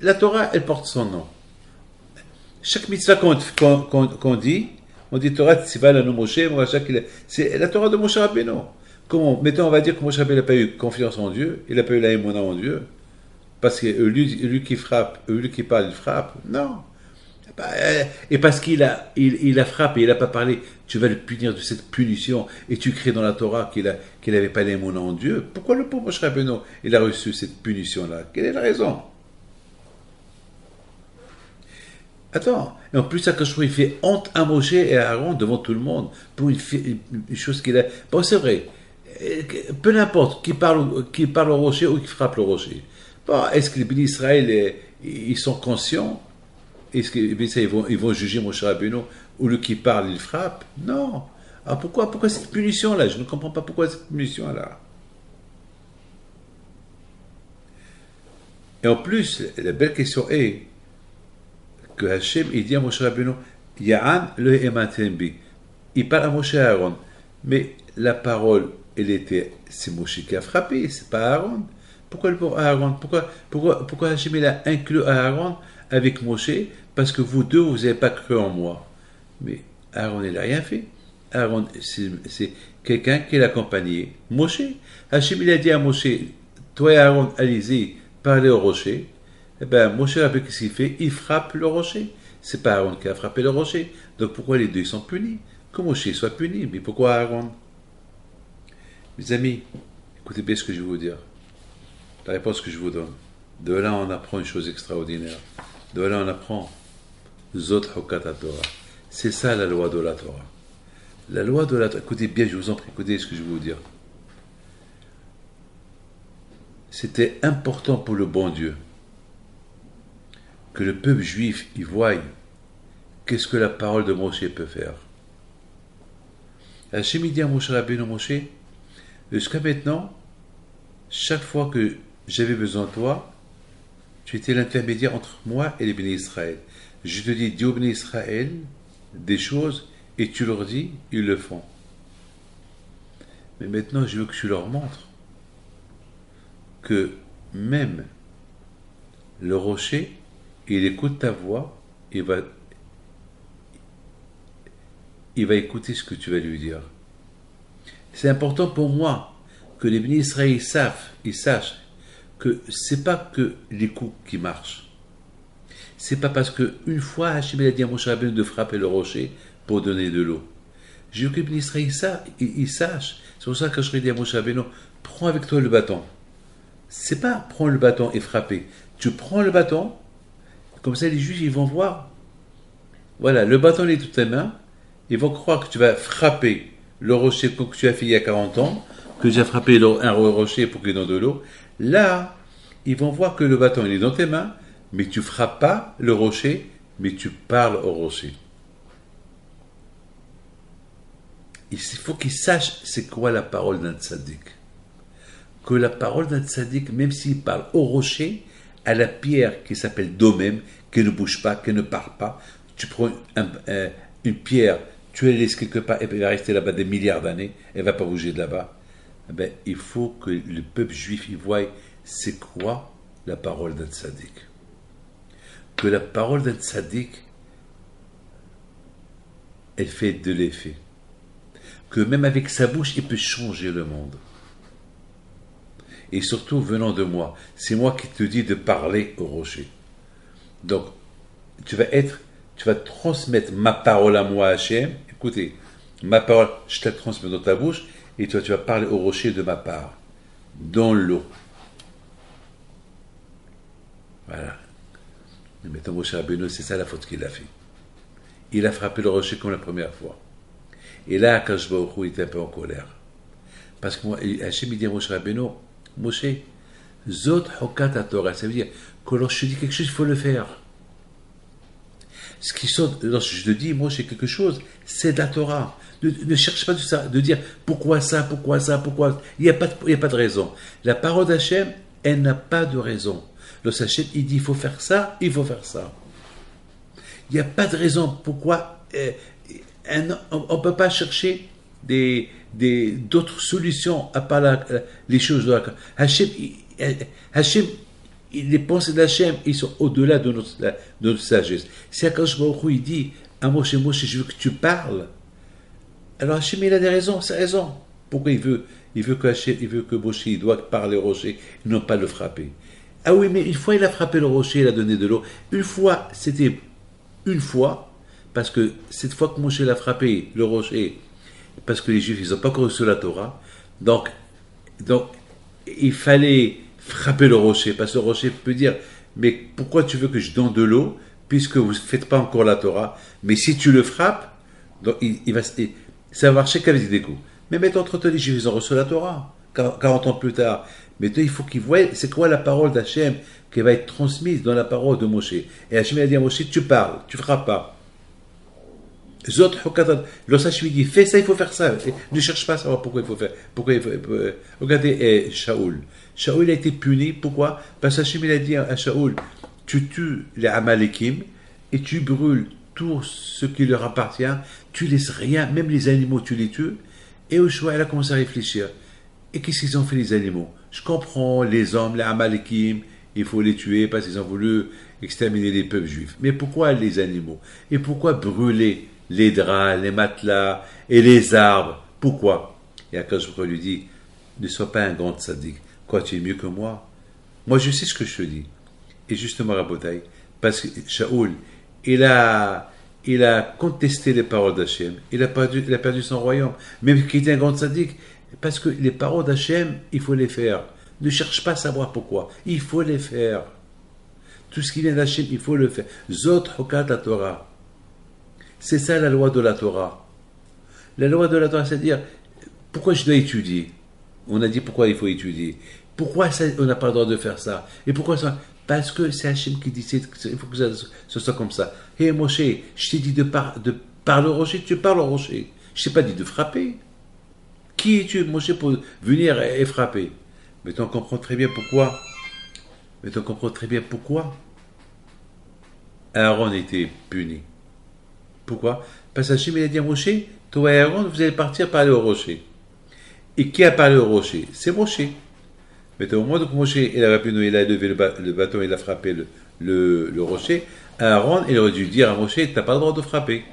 la Torah, elle porte son nom. Chaque mitzvah qu'on dit, on dit Torah Tziva Lanu Moshe, c'est la Torah de Moshe Rabbeinu. Comment? Mettons, on va dire que Moshe Rabbeinu n'a pas eu confiance en Dieu, il n'a pas eu la émona en Dieu, parce que lui qui frappe, lui qui parle, il frappe. Non. Et parce qu'il a frappé, il n'a pas parlé, tu vas le punir de cette punition, et tu crées dans la Torah qu'il n'avait pas l'émona en Dieu. Pourquoi le pauvre Moshe Rabbeinu, il a reçu cette punition-là? Quelle est la raison? Attends, et en plus, Akadosh Baruch Hu, il fait honte à Moshe et à Aaron devant tout le monde pour une chose qu'il a. Bon, c'est vrai, peu importe qui parle au rocher ou qui frappe le rocher. Bon, est-ce que les bénis d'Israël, ils sont conscients? Est-ce qu'ils vont juger Moshe Rabbeinu ou le qui parle, il frappe? Non. Alors pourquoi cette punition-là? Je ne comprends pas pourquoi cette punition-là. Et en plus, la belle question est que Hachem, il dit à Moshe Rabbeinu, Ya'an le ematembi. Il parle à Moshe et à Aaron. Mais la parole, c'est Moshe qui a frappé, c'est pas Aaron. Pourquoi le pauvre Aaron? Pourquoi Hachem il a inclus Aaron avec Moshe? Parce que vous deux, vous n'avez pas cru en moi. Mais Aaron, il n'a rien fait. Aaron, c'est quelqu'un qui l'accompagnait. Moshe. Hachem, il a dit à Moshe, toi et Aaron, allez-y, parlez au rocher. Eh bien, Moshe, avec ce qu'il fait, il frappe le rocher. C'est pas Aaron qui a frappé le rocher. Donc pourquoi les deux ils sont punis? Que Moshe soit puni, mais pourquoi Aaron? Mes amis, écoutez bien ce que je vais vous dire. La réponse que je vous donne. De là, on apprend une chose extraordinaire. De là, on apprend Zot Hokata Torah. C'est ça la loi de la Torah. La loi de la Torah. Écoutez bien, je vous en prie, écoutez ce que je vais vous dire. C'était important pour le bon Dieu que le peuple juif y voie qu'est-ce que la parole de Moshe peut faire. Hachem dit à Moshe Rabbeinu, Moshe, jusqu'à maintenant, chaque fois que j'avais besoin de toi, tu étais l'intermédiaire entre moi et les bénis Israël. Je te dis aux bénis Israël des choses et tu leur dis, ils le font. Mais maintenant, je veux que tu leur montres que même le rocher, il écoute ta voix, il va écouter ce que tu vas lui dire. C'est important pour moi que les bénis Israël ils sachent que c'est pas que les coups qui marchent. C'est pas parce que une fois Hachem a dit à Moshe Rabbeinu de frapper le rocher pour donner de l'eau. Je veux que les bénis Israël ils sachent. C'est pour ça que je dis à Moshe Rabbeinu, prends avec toi le bâton. C'est pas prends le bâton et frapper. Tu prends le bâton, comme ça les juifs ils vont voir. Voilà, le bâton est dans tes mains. Ils vont croire que tu vas frapper le rocher que tu as fait il y a 40 ans, que tu as frappé un rocher pour qu'il donne de l'eau. Là, ils vont voir que le bâton il est dans tes mains, mais tu ne frappes pas le rocher, mais tu parles au rocher. Il faut qu'ils sachent c'est quoi la parole d'un tzaddik. Que la parole d'un tzaddik, même s'il parle au rocher, à la pierre qui s'appelle domem, qui ne bouge pas, qui ne parle pas, tu prends une pierre, tu la laisses quelque part, et elle va rester là-bas des milliards d'années, elle ne va pas bouger de là-bas. Eh bien, il faut que le peuple juif y voie c'est quoi la parole d'un tzaddik. Que la parole d'un tzaddik, elle fait de l'effet. Que même avec sa bouche, il peut changer le monde. Et surtout venant de moi, c'est moi qui te dis de parler au rocher. Donc, tu vas transmettre ma parole à moi, Hachem. Écoutez, ma parole, je te la transmets dans ta bouche, et toi, tu vas parler au rocher de ma part, dans l'eau. Voilà. Mais maintenant, Moshe Rabbeinu, c'est ça la faute qu'il a fait. Il a frappé le rocher comme la première fois. Et là, Akash Baruch Hu était un peu en colère. Parce que moi, Hachem, il dit à Moshe Rabbeinu, Moshe, Zot Hokat Torah, ça veut dire que lorsque je dis quelque chose, il faut le faire. Ce qui sort, lorsque je te dis, moi, j'ai quelque chose, c'est de la Torah. Ne cherche pas de dire pourquoi ça, pourquoi ça, pourquoi. Il n'y a pas de raison. La parole d'Hachem, elle n'a pas de raison. Lorsque Hachem, il dit, il faut faire ça, il faut faire ça. Il n'y a pas de raison pourquoi on ne peut pas chercher d'autres solutions à part les choses de la Hachem, les pensées d'Hachem, ils sont au-delà de notre sagesse. Si Akash Baruch Hu, il dit à Moshe, je veux que tu parles, alors Hachem, il a des raisons, c'est raison. Pourquoi il veut que Moshe, il doit parler au rocher, et non pas le frapper. Ah oui, mais une fois il a frappé le rocher, il a donné de l'eau. Une fois, c'était une fois, parce que cette fois que Moshe l'a frappé, le rocher, parce que les Juifs, ils n'ont pas encore reçu la Torah, donc il fallait frapper le rocher, parce que le rocher peut dire, mais pourquoi tu veux que je donne de l'eau, puisque vous ne faites pas encore la Torah, mais si tu le frappes, donc ça va marcher qu'avec des coups. Mais maintenant, entre les Juifs, ils ont reçu la Torah, 40 ans plus tard. Maintenant, il faut qu'ils voient, c'est quoi la parole d'Hachem qui va être transmise dans la parole de Moshe. Et Hachem a dit à Moshe, tu parles, tu ne frappes pas. Lorsque lui dit, fais ça, il faut faire ça. Ne cherche pas à savoir pourquoi il faut faire. Regardez Shaoul. Shaoul a été puni. Pourquoi? Parce que Hachem a dit à Shaoul, tu tues les Amalekim et tu brûles tout ce qui leur appartient. Tu laisses rien, même les animaux, tu les tues. Et Oshua, elle a commencé à réfléchir. Et qu'est-ce qu'ils ont fait les animaux? Je comprends, les hommes, les Amalekim, il faut les tuer parce qu'ils ont voulu exterminer les peuples juifs. Mais pourquoi les animaux? Et pourquoi brûler les draps, les matelas et les arbres. Pourquoi? Et Akadosh Baruch Hu lui dit, ne sois pas un grand tzaddik. Quoi, tu es mieux que moi? Moi, je sais ce que je te dis. Et justement, Rabotai, parce que Shaoul, il a contesté les paroles d'Hachem, il a perdu son royaume, même qu'il était un grand tzaddik, parce que les paroles d'Hachem, il faut les faire. Ne cherche pas à savoir pourquoi, il faut les faire. Tout ce qui vient d'Hachem, il faut le faire. Zot Hokat la Torah. C'est ça la loi de la Torah. La loi de la Torah, c'est-à-dire, pourquoi je dois étudier? On a dit pourquoi il faut étudier. Pourquoi ça, on n'a pas le droit de faire ça? Et pourquoi ça? Parce que c'est Hachem qui dit, il faut que ce soit comme ça. Hé Moshe, je t'ai dit de parler au rocher, tu parles au rocher. Je t'ai pas dit de frapper. Qui es-tu, Moshe, pour venir et frapper? Mais tu en comprends très bien pourquoi. Aaron était puni. Pourquoi? Parce que Hachem il a dit à Moshe, toi et Aaron, vous allez partir parler au rocher. Et qui a parlé au rocher? C'est Moshe. Mais au moment où Moshe il a levé le bâton, il a frappé le rocher, Aaron il aurait dû dire à Moshe, tu n'as pas le droit de frapper.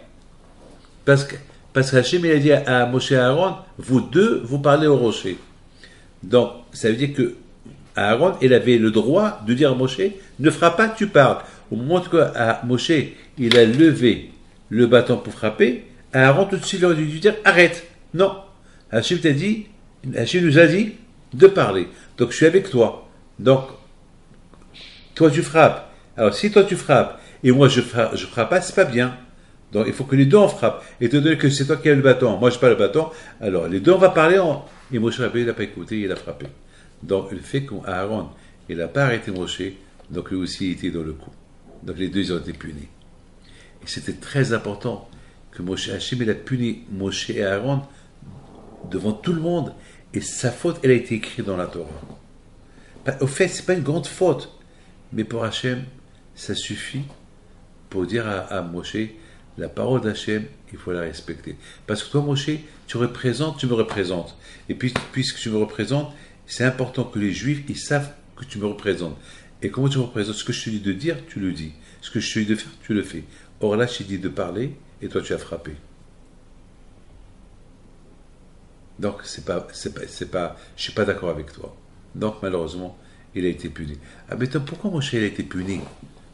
Parce que Hachem il a dit à Moshe et à Aaron, vous deux, vous parlez au rocher. Donc, ça veut dire que Aaron il avait le droit de dire à Moshe, ne frappe pas, tu parles. Au moment où Moshe il a levé le bâton pour frapper, Aaron tout de suite il aurait dû dire, arrête. Non. Hachem nous a dit de parler. Donc je suis avec toi. Donc, toi tu frappes. Alors si toi tu frappes et moi je frappe pas, c'est pas bien. Donc il faut que les deux en frappent. Étant donné que c'est toi qui as le bâton, moi je n'ai pas le bâton, alors les deux on va parler. Et Moshe il n'a pas écouté, il a frappé. Donc le fait qu'Aaron il n'a pas arrêté Moshe, donc lui aussi il était dans le coup. Donc les deux ils ont été punis. Et c'était très important que Hachem il a puni Moshe et Aaron devant tout le monde, et sa faute, elle a été écrite dans la Torah. Au fait, c'est pas une grande faute, mais pour Hachem, ça suffit pour dire à Moshe, la parole d'Hachem, il faut la respecter. Parce que toi, Moshe, tu me représentes. Et puis, puisque tu me représentes, c'est important que les Juifs, ils savent que tu me représentes. Et comment tu me représentes? Ce que je te dis de dire, tu le dis. Ce que je te dis de faire, tu le fais. Or là, je t'ai dit de parler, et toi, tu as frappé. Donc, je suis pas d'accord avec toi. Donc, malheureusement, il a été puni. Ah, mais pourquoi Moshe il a été puni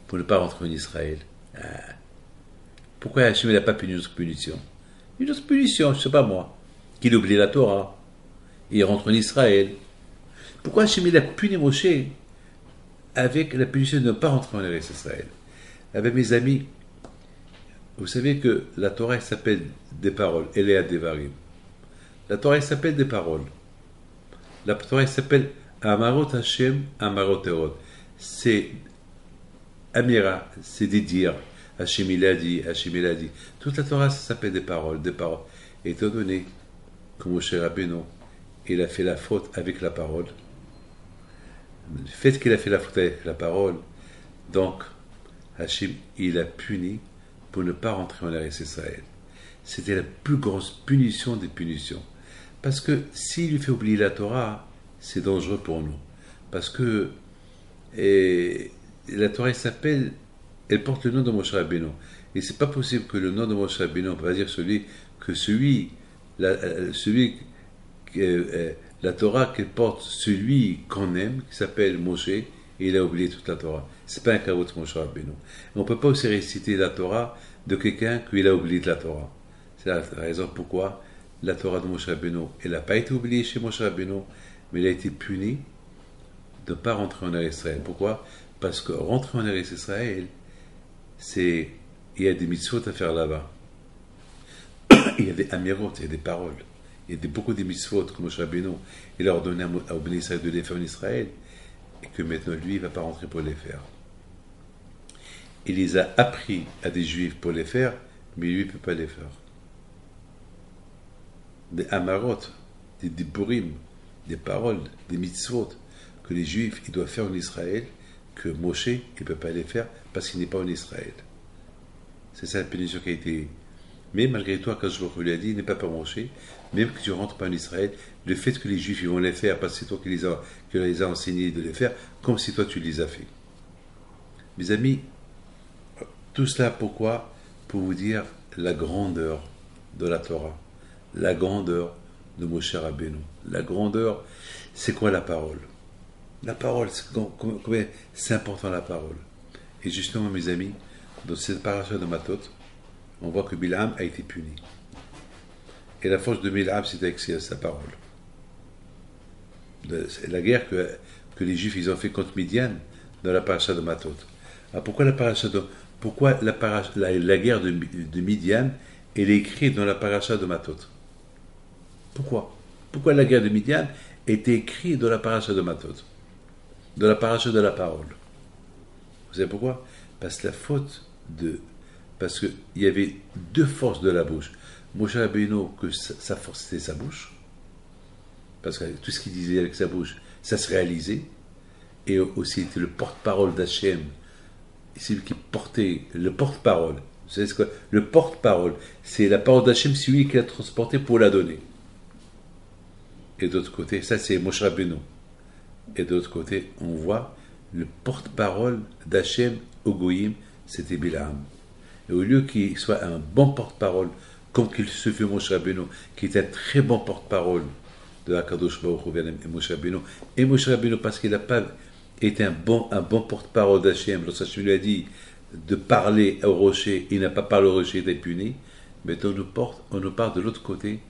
pour ne pas rentrer en Israël? Pourquoi Hachem n'a pas puni une autre punition? Une autre punition, je ne sais pas moi. Qu'il oublie la Torah. Et il rentre en Israël. Pourquoi Hachem a puni Moshe avec la punition de ne pas rentrer en Israël? Avec mes amis, vous savez que la Torah elle s'appelle des paroles. Elle est à Devarim. La Torah elle s'appelle des paroles. La Torah elle s'appelle Amarot Hashem, Amarot Erod. C'est Amira, c'est des dires. Hashem il a dit, Hashem il a dit. Toute la Torah ça s'appelle des paroles, des paroles. Et étant donné que Moshe Rabbeinu, il a fait la faute avec la parole, le fait qu'il a fait la faute avec la parole, donc Hashem il a puni pour ne pas rentrer en Eretz Israël. C'était la plus grosse punition des punitions. Parce que s'il lui fait oublier la Torah, c'est dangereux pour nous. Parce que la Torah elle porte le nom de Moshe Rabbeinu. Et c'est pas possible que le nom de Moshe Rabbeinu, on peut pas dire la Torah qu'elle porte celui qu'on aime, qui s'appelle Moshe, et il a oublié toute la Torah. C'est pas un caveau de Moshe Rabbeinu. On peut pas aussi réciter la Torah de quelqu'un qu'il a oublié de la Torah. C'est la raison pourquoi la Torah de Moshe Rabbeinu, elle n'a pas été oubliée chez Moshe Rabbeinu, mais elle a été punie de ne pas rentrer en Eretz Israël. Pourquoi? Parce que rentrer en Eretz Israël, il y a des mitzvot à faire là-bas. Il y a des amirot, il y a des paroles. Il y a beaucoup de mitzvot que Moshe Rabbeinu, il a ordonné à Bnei Israël de les faire en Israël, et que maintenant lui, il ne va pas rentrer pour les faire. Il les a appris à des juifs pour les faire, mais lui, il ne peut pas les faire. Des amarot, des diburim, des paroles, des mitzvot que les juifs ils doivent faire en Israël, que Moshe il ne peut pas les faire parce qu'il n'est pas en Israël. C'est ça la punition qui a été. Mais malgré tout, quand je lui ai dit, n'est pas pour Moshe, même que tu ne rentres pas en Israël, le fait que les juifs ils vont les faire parce que c'est toi qui les a enseignés de les faire, comme si toi tu les as fait. Mes amis, tout cela pourquoi? Pour vous dire la grandeur de la Torah, la grandeur de Moshe Rabbeinu. La grandeur, c'est quoi la parole? La parole, combien c'est important la parole. Et justement, mes amis, dans cette paracha de Matot, on voit que Bilham a été puni. Et la force de Bilham, c'était avec sa parole. La guerre que les Juifs ils ont fait contre Midian dans la paracha de Matot. Alors pourquoi la guerre de Midian elle est écrite dans la paracha de Matot? Pourquoi la guerre de Midian était écrite dans la paracha de Matot, dans la paracha de la parole? Vous savez pourquoi? Parce qu'il y avait deux forces de la bouche. Moshe Rabbeinu, que sa force c'était sa bouche, parce que tout ce qu'il disait avec sa bouche, ça se réalisait, et aussi il était le porte-parole d'Hachem, c'est lui qui portait le porte-parole. Vous savez ce que le porte-parole, c'est la parole d'Hachem, c'est lui qui l'a transportée pour la donner. Et d'autre côté, ça c'est Moshe Rabbeinu. Et de l'autre côté, on voit le porte-parole d'Hachem au Goïm, c'était Bilham. Et au lieu qu'il soit un bon porte-parole, comme qu'il se fait Moshe Rabbeinu, qui était un très bon porte-parole de Akadosh Baruch Hu et Moshe Rabbeinu. Et Moshe Rabbeinu, parce qu'il n'a pas été un bon porte-parole d'Hachem, lorsqu'Hachem lui a dit de parler au rocher, il n'a pas parlé au rocher, il est puni. Mais on nous parle de l'autre côté,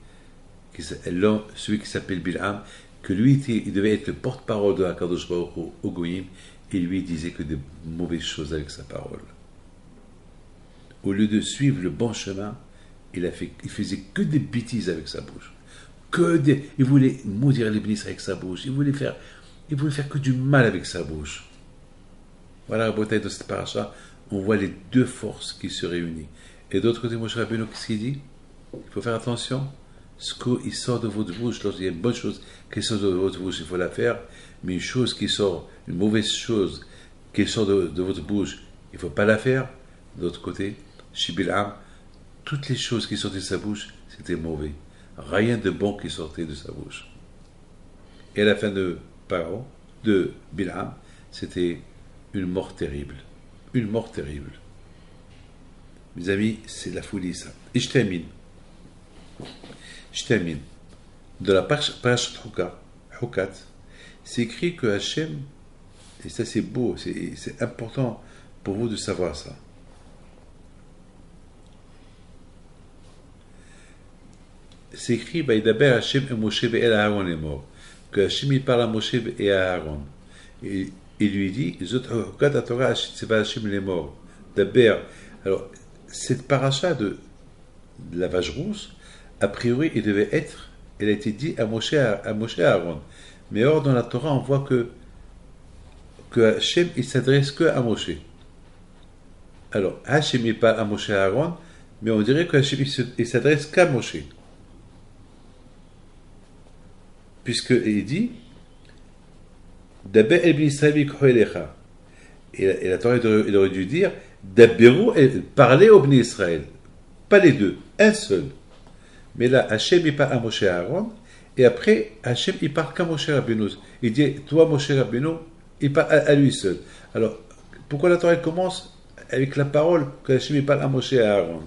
celui qui s'appelle Bilham, que lui, il devait être le porte-parole de Akadosh Baruch Hu au Goïm, et lui, il disait que de mauvaises choses avec sa parole. Au lieu de suivre le bon chemin, il faisait que des bêtises avec sa bouche. Il voulait maudire les ministres avec sa bouche. Il voulait faire que du mal avec sa bouche. Voilà, dans cette paracha, on voit les deux forces qui se réunissent. Et d'autre côté, Moshe Rabbeinu, qu'est-ce qu'il dit? Il faut faire attention. Ce qui sort de votre bouche, lorsqu'il y a une bonne chose qui sort de votre bouche, il faut la faire. Mais une mauvaise chose qui sort de votre bouche, il ne faut pas la faire. D'autre côté, chez Bilham, toutes les choses qui sortaient de sa bouche, c'était mauvais. Rien de bon qui sortait de sa bouche. Et à la fin de Bilham, c'était une mort terrible. Une mort terrible. Mes amis, c'est la folie ça. Et je termine. De la Parashat Hukat, c'est écrit que Hachem, et ça c'est beau, c'est important pour vous de savoir ça. C'est écrit, Vaïdaber Hachem et Moshe et Aaron est mort. Que Hachem il parle à Moshe et à Aaron. Et il lui dit, Zot Hukat Torah Hachem est mort. Daber. Alors, cette paracha de la vache rousse, a priori, elle a été dit à Moshe et à Aaron. Mais or, dans la Torah, on voit que Hachem, il s'adresse que à Moshe. Alors, Hachem, il parle à Moshe et à Aaron, mais on dirait que Hachem, il s'adresse qu'à Moshe. Puisqu'il dit, Daber el Israël elecha. Et la Torah, il aurait dû dire, Daberu, parler au Bnei Israël. Pas les deux, un seul. Mais là, Hachem, il parle à Moshe et à Aaron, et après, Hachem, il parle qu'à Moshe Rabbeinu. Il dit, toi, Moshe Rabbeinu, il parle à lui seul. Alors, pourquoi la Torah commence avec la parole que Hachem, il parle à Moshe et à Aaron?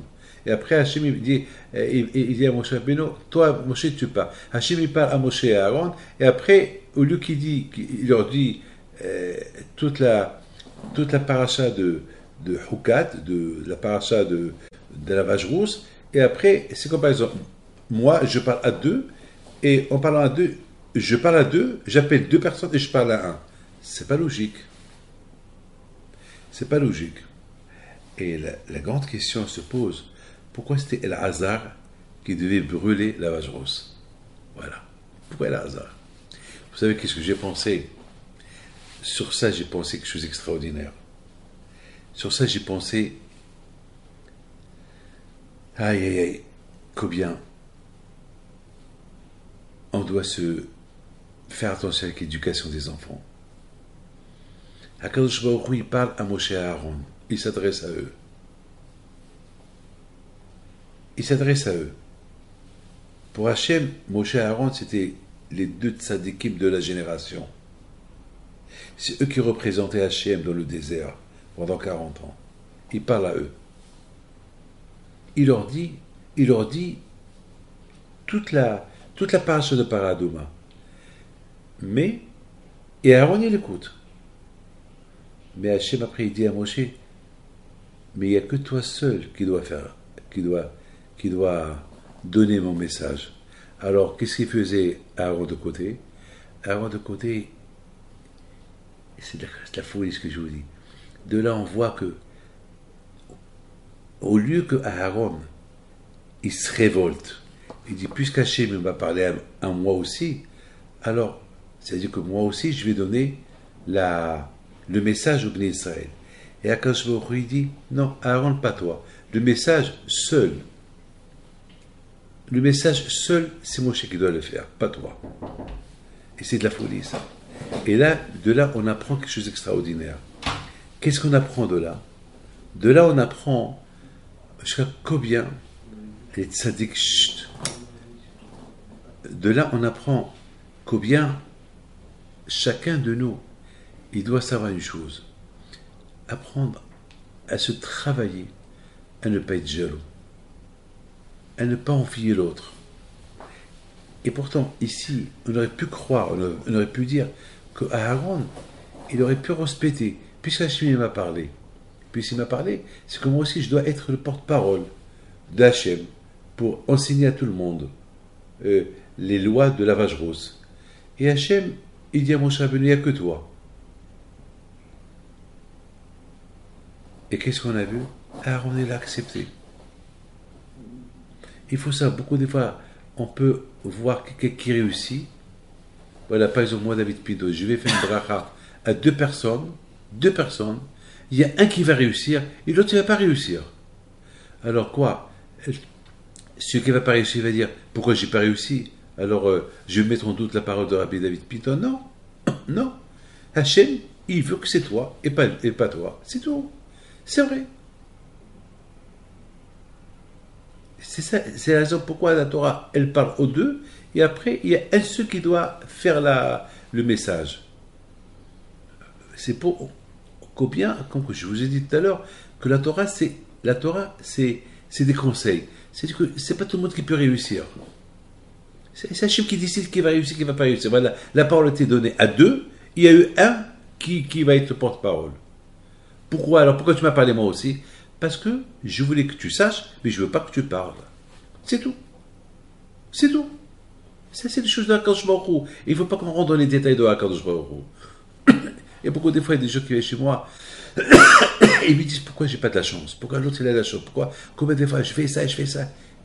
Et après, Hachem, il dit à Moshe Rabbeinu, toi, Moshe, tu parles. Hachem, il parle à Moshe et à Aaron, et après, au lieu il leur dit toute la paracha de Hukat, de la paracha de la vache rousse, et après, c'est comme par exemple, moi, je parle à deux, et en parlant à deux, je parle à deux, j'appelle deux personnes et je parle à un. C'est pas logique. C'est pas logique. Et la grande question se pose, pourquoi c'était El Hazar qui devait brûler la vache rousse? Voilà. Pourquoi El Hazar? Vous savez qu'est-ce que j'ai pensé? Sur ça, j'ai pensé quelque chose d'extraordinaire. Sur ça, j'ai pensé, aïe, aïe, aïe, combien on doit se faire attention avec l'éducation des enfants. Akadosh Baruch Hu, il parle à Moshe et à Aaron. Il s'adresse à eux. Il s'adresse à eux. Pour Hachem, Moshe et Aaron, c'était les deux tzadikim de la génération. C'est eux qui représentaient Hachem dans le désert pendant 40 ans. Il parle à eux. il leur dit toute la paracha de Paraduma. Et Aaron, il écoute. Mais Hachem, après, il dit à Moshe, mais il n'y a que toi seul qui doit donner mon message. Alors, qu'est-ce qu'il faisait Aaron de côté? Aaron de côté, c'est de la folie ce que je vous dis. De là, on voit que, au lieu que Aaron, il se révolte, il dit, puisqu'Hachem m'a parlé à moi aussi, alors, c'est-à-dire que moi aussi, je vais donner le message au Bnei Israël. Et Akadosh Baruch Hu, il dit, non, Aaron, pas toi. Le message seul, c'est Moshe qui doit le faire, pas toi. Et c'est de la folie, ça. Et là, de là, on apprend quelque chose d'extraordinaire. Qu'est-ce qu'on apprend de là? De là, on apprend jusqu'à combien les tzaddik, de là, on apprend combien chacun de nous, il doit savoir une chose. Apprendre à se travailler, à ne pas être jaloux, à ne pas envier l'autre. Et pourtant, ici, on aurait pu croire, on aurait pu dire que Aaron, il aurait pu respecter, puisque Hachem m'a parlé. Puisqu'il m'a parlé, c'est que moi aussi, je dois être le porte-parole d'Hachem pour enseigner à tout le monde les lois de lavage rose. Et Hachem, il dit à Moshe Rabbeinu, il n'y a que toi. Et qu'est-ce qu'on a vu? Aaron, il a accepté. Il faut ça, beaucoup de fois, on peut voir quelqu'un qui réussit. Voilà, par exemple, moi, David Pido, je vais faire une bracha à deux personnes, il y a un qui va réussir et l'autre, il ne va pas réussir. Alors quoi? Celui qui ne va pas réussir va dire, pourquoi je n'ai pas réussi? Alors, je vais mettre en doute la parole de Rabbi David Pido. Non, non. Hachem, il veut que c'est toi et pas toi. C'est tout. C'est vrai. C'est ça, c'est la raison pourquoi la Torah, elle parle aux deux, et après, il y a un seul qui doit faire le message. C'est pour combien, comme je vous ai dit tout à l'heure, que la Torah, c'est des conseils. C'est-à-dire que c'est pas tout le monde qui peut réussir. C'est Hachem qui décide qui va réussir, qui ne va pas réussir. Voilà, la parole a été donnée à deux, il y a eu un qui va être le porte-parole. Pourquoi? Alors pourquoi tu m'as parlé moi aussi? Parce que je voulais que tu saches, mais je ne veux pas que tu parles. C'est tout. C'est tout. Ça, c'est des choses de Akadosh Baruch Hu. Il ne faut pas qu'on rentre dans les détails de Akadosh Baruch Hu. Et beaucoup de fois, il y a des gens qui viennent chez moi et me disent pourquoi j'ai pas de la chance, pourquoi l'autre il a de la chance, pourquoi, combien de fois je fais ça.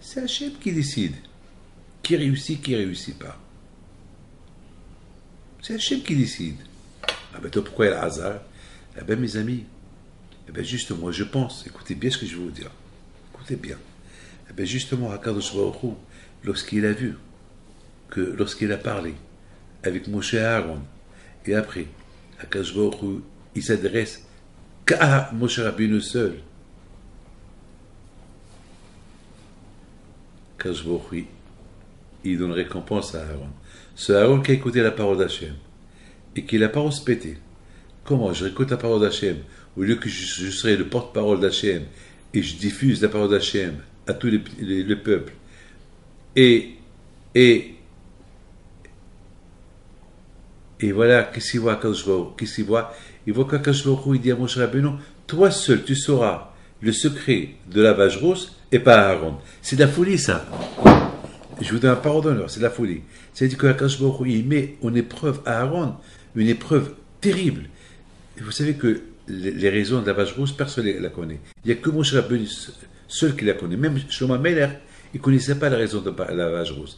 C'est Hachem qui décide. Qui réussit pas. C'est Hachem qui décide. Ah ben toi, pourquoi il y a le hasard? Eh ben mes amis, eh bien justement, je pense, écoutez bien ce que je vais vous dire. Écoutez bien. Eh bien justement, Akadosh Baruch Hu, lorsqu'il a vu, lorsqu'il a parlé avec Moshe et Aaron, et après, Akadosh Baruch Hu, il s'adresse qu'à Moshe Rabbeinu seul. Akadosh Baruch Hu, il donne récompense à Aaron. Ce Aaron qui a écouté la parole d'Hachem, et qui l'a pas respecté. Comment je réécoute la parole d'Hachem, au lieu que je serai le porte-parole d'Hachem, et je diffuse la parole d'Hachem à tout le peuple, et voilà, qu'est-ce qu'il voit Akadosh Baruch Hu? Qu'est-ce qu'il voit? Il voit qu'Akadosh Baruch Hu, il dit à Moshe Rabbeinu, toi seul, tu sauras le secret de la vache rousse, et pas Aaron. C'est de la folie, ça. Je vous donne un parole d'honneur, c'est de la folie. C'est-à-dire que Akadosh Baruch Hu, il met en épreuve à Aaron, une épreuve terrible. Et vous savez que les raisons de la vache rousse, personne ne la connaît. Il n'y a que Moshe Rabbeinu seul qui la connaît. Même Shlomo Meler, il ne connaissait pas la raison de la vache rousse.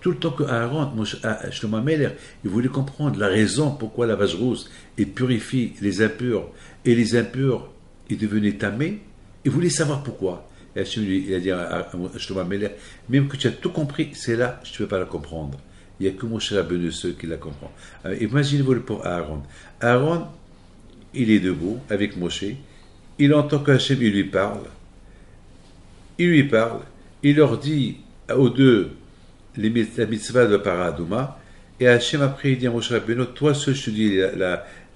Tout le temps que Aaron, Shlomo Meler, il voulait comprendre la raison pourquoi la vache rousse, il purifie les impurs, et les impurs, ils devenaient tamés, il voulait savoir pourquoi. Et Hachem, il a dit à Shlomo Meler, même que tu as tout compris, c'est là, je ne peux pas la comprendre. Il n'y a que Moshe Rabbeinu seul qui la comprend. Imaginez-vous le pauvre Aaron. Aaron, il est debout avec Moshe. Il entend qu'Hachem, il lui parle. Il leur dit aux deux la mitzvah de Paraduma. Et Hachem, après, il dit à Moshe Rabbeinu, toi seul, je te dis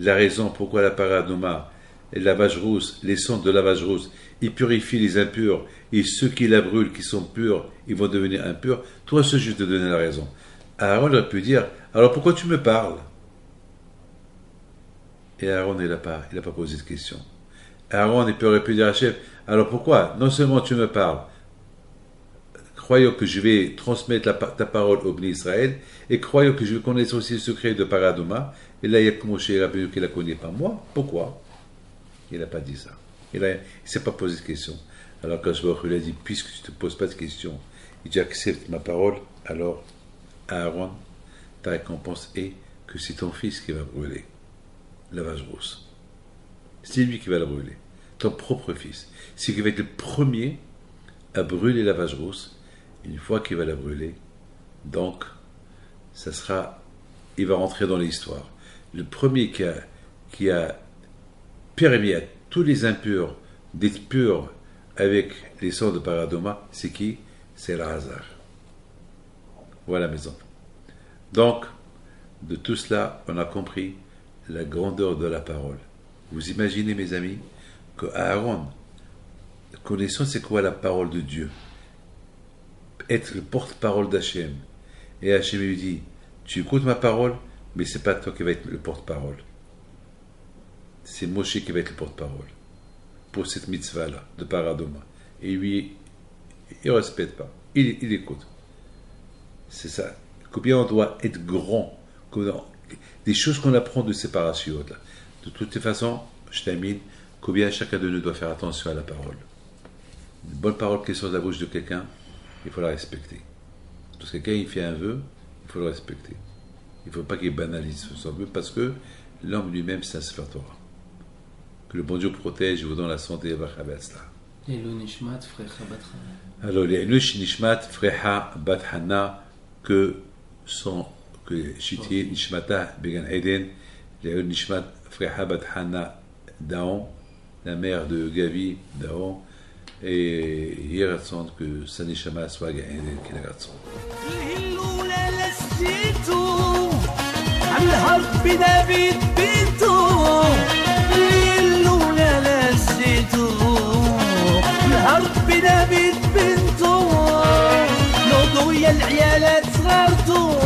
la raison pourquoi la Paraduma, et lavage rousse, les cendres de lavage rousse, ils purifient les impurs, et ceux qui la brûlent, qui sont purs, ils vont devenir impurs. Toi, ce je te donner la raison. Aaron aurait pu dire, alors pourquoi tu me parles? Et Aaron, il n'a pas posé de question. Aaron, il aurait pu dire à Hachem, alors pourquoi? Non seulement tu me parles, croyons que je vais transmettre ta parole au Bnei Israël, et croyons que je vais connaître aussi le secret de Paradoma, et là, il y a que Moshe Rabbeinu qui ne la connaît pas. Moi, pourquoi? Il n'a pas dit ça. Il ne s'est pas posé de question. Alors quand il a dit, puisque tu ne te poses pas de questions, et tu acceptes ma parole, alors Aaron, ta récompense est que c'est ton fils qui va brûler la vache rousse. C'est lui qui va la brûler. Ton propre fils. C'est qui va être le premier à brûler la vache rousse. Une fois qu'il va la brûler, donc, il va rentrer dans l'histoire. Le premier qui a permis à tous les impurs d'être purs avec les sorts de Paradoma, c'est qui? C'est Elazar. Voilà mes enfants. Donc, de tout cela, on a compris la grandeur de la parole. Vous imaginez, mes amis, que Aaron, connaissant c'est quoi la parole de Dieu, être le porte-parole d'Hachem, et Hachem lui dit, tu écoutes ma parole, mais c'est pas toi qui vas être le porte-parole. C'est Moshe qui va être le porte-parole pour cette mitzvah-là, de Paradoma. Et lui, il ne respecte pas. Il écoute. C'est ça. Combien on doit être grand. Des choses qu'on apprend de ces parachutes-là. De toutes les façons, je termine. Combien chacun de nous doit faire attention à la parole. Une bonne parole qui sort de la bouche de quelqu'un, il faut la respecter. Parce que quelqu'un il fait un vœu, il faut le respecter. Il ne faut pas qu'il banalise son vœu parce que l'homme lui-même, c'est un Sefer Torah. Que le bon Dieu protège et vous donne la santé et la Nishmat Frecha Bat Hana. Alors, les Nishmat Frecha Bat Hana, que Shiti Nishmata Began Eden, les Nishmat Frecha Bat Hana Daon, la mère de Gavi Daon, et Yeratzon, que sa Nishama soit Gan Eden Kinagatzon. الحرب نبيت بنتو نوضوا يا العيالات صغرتو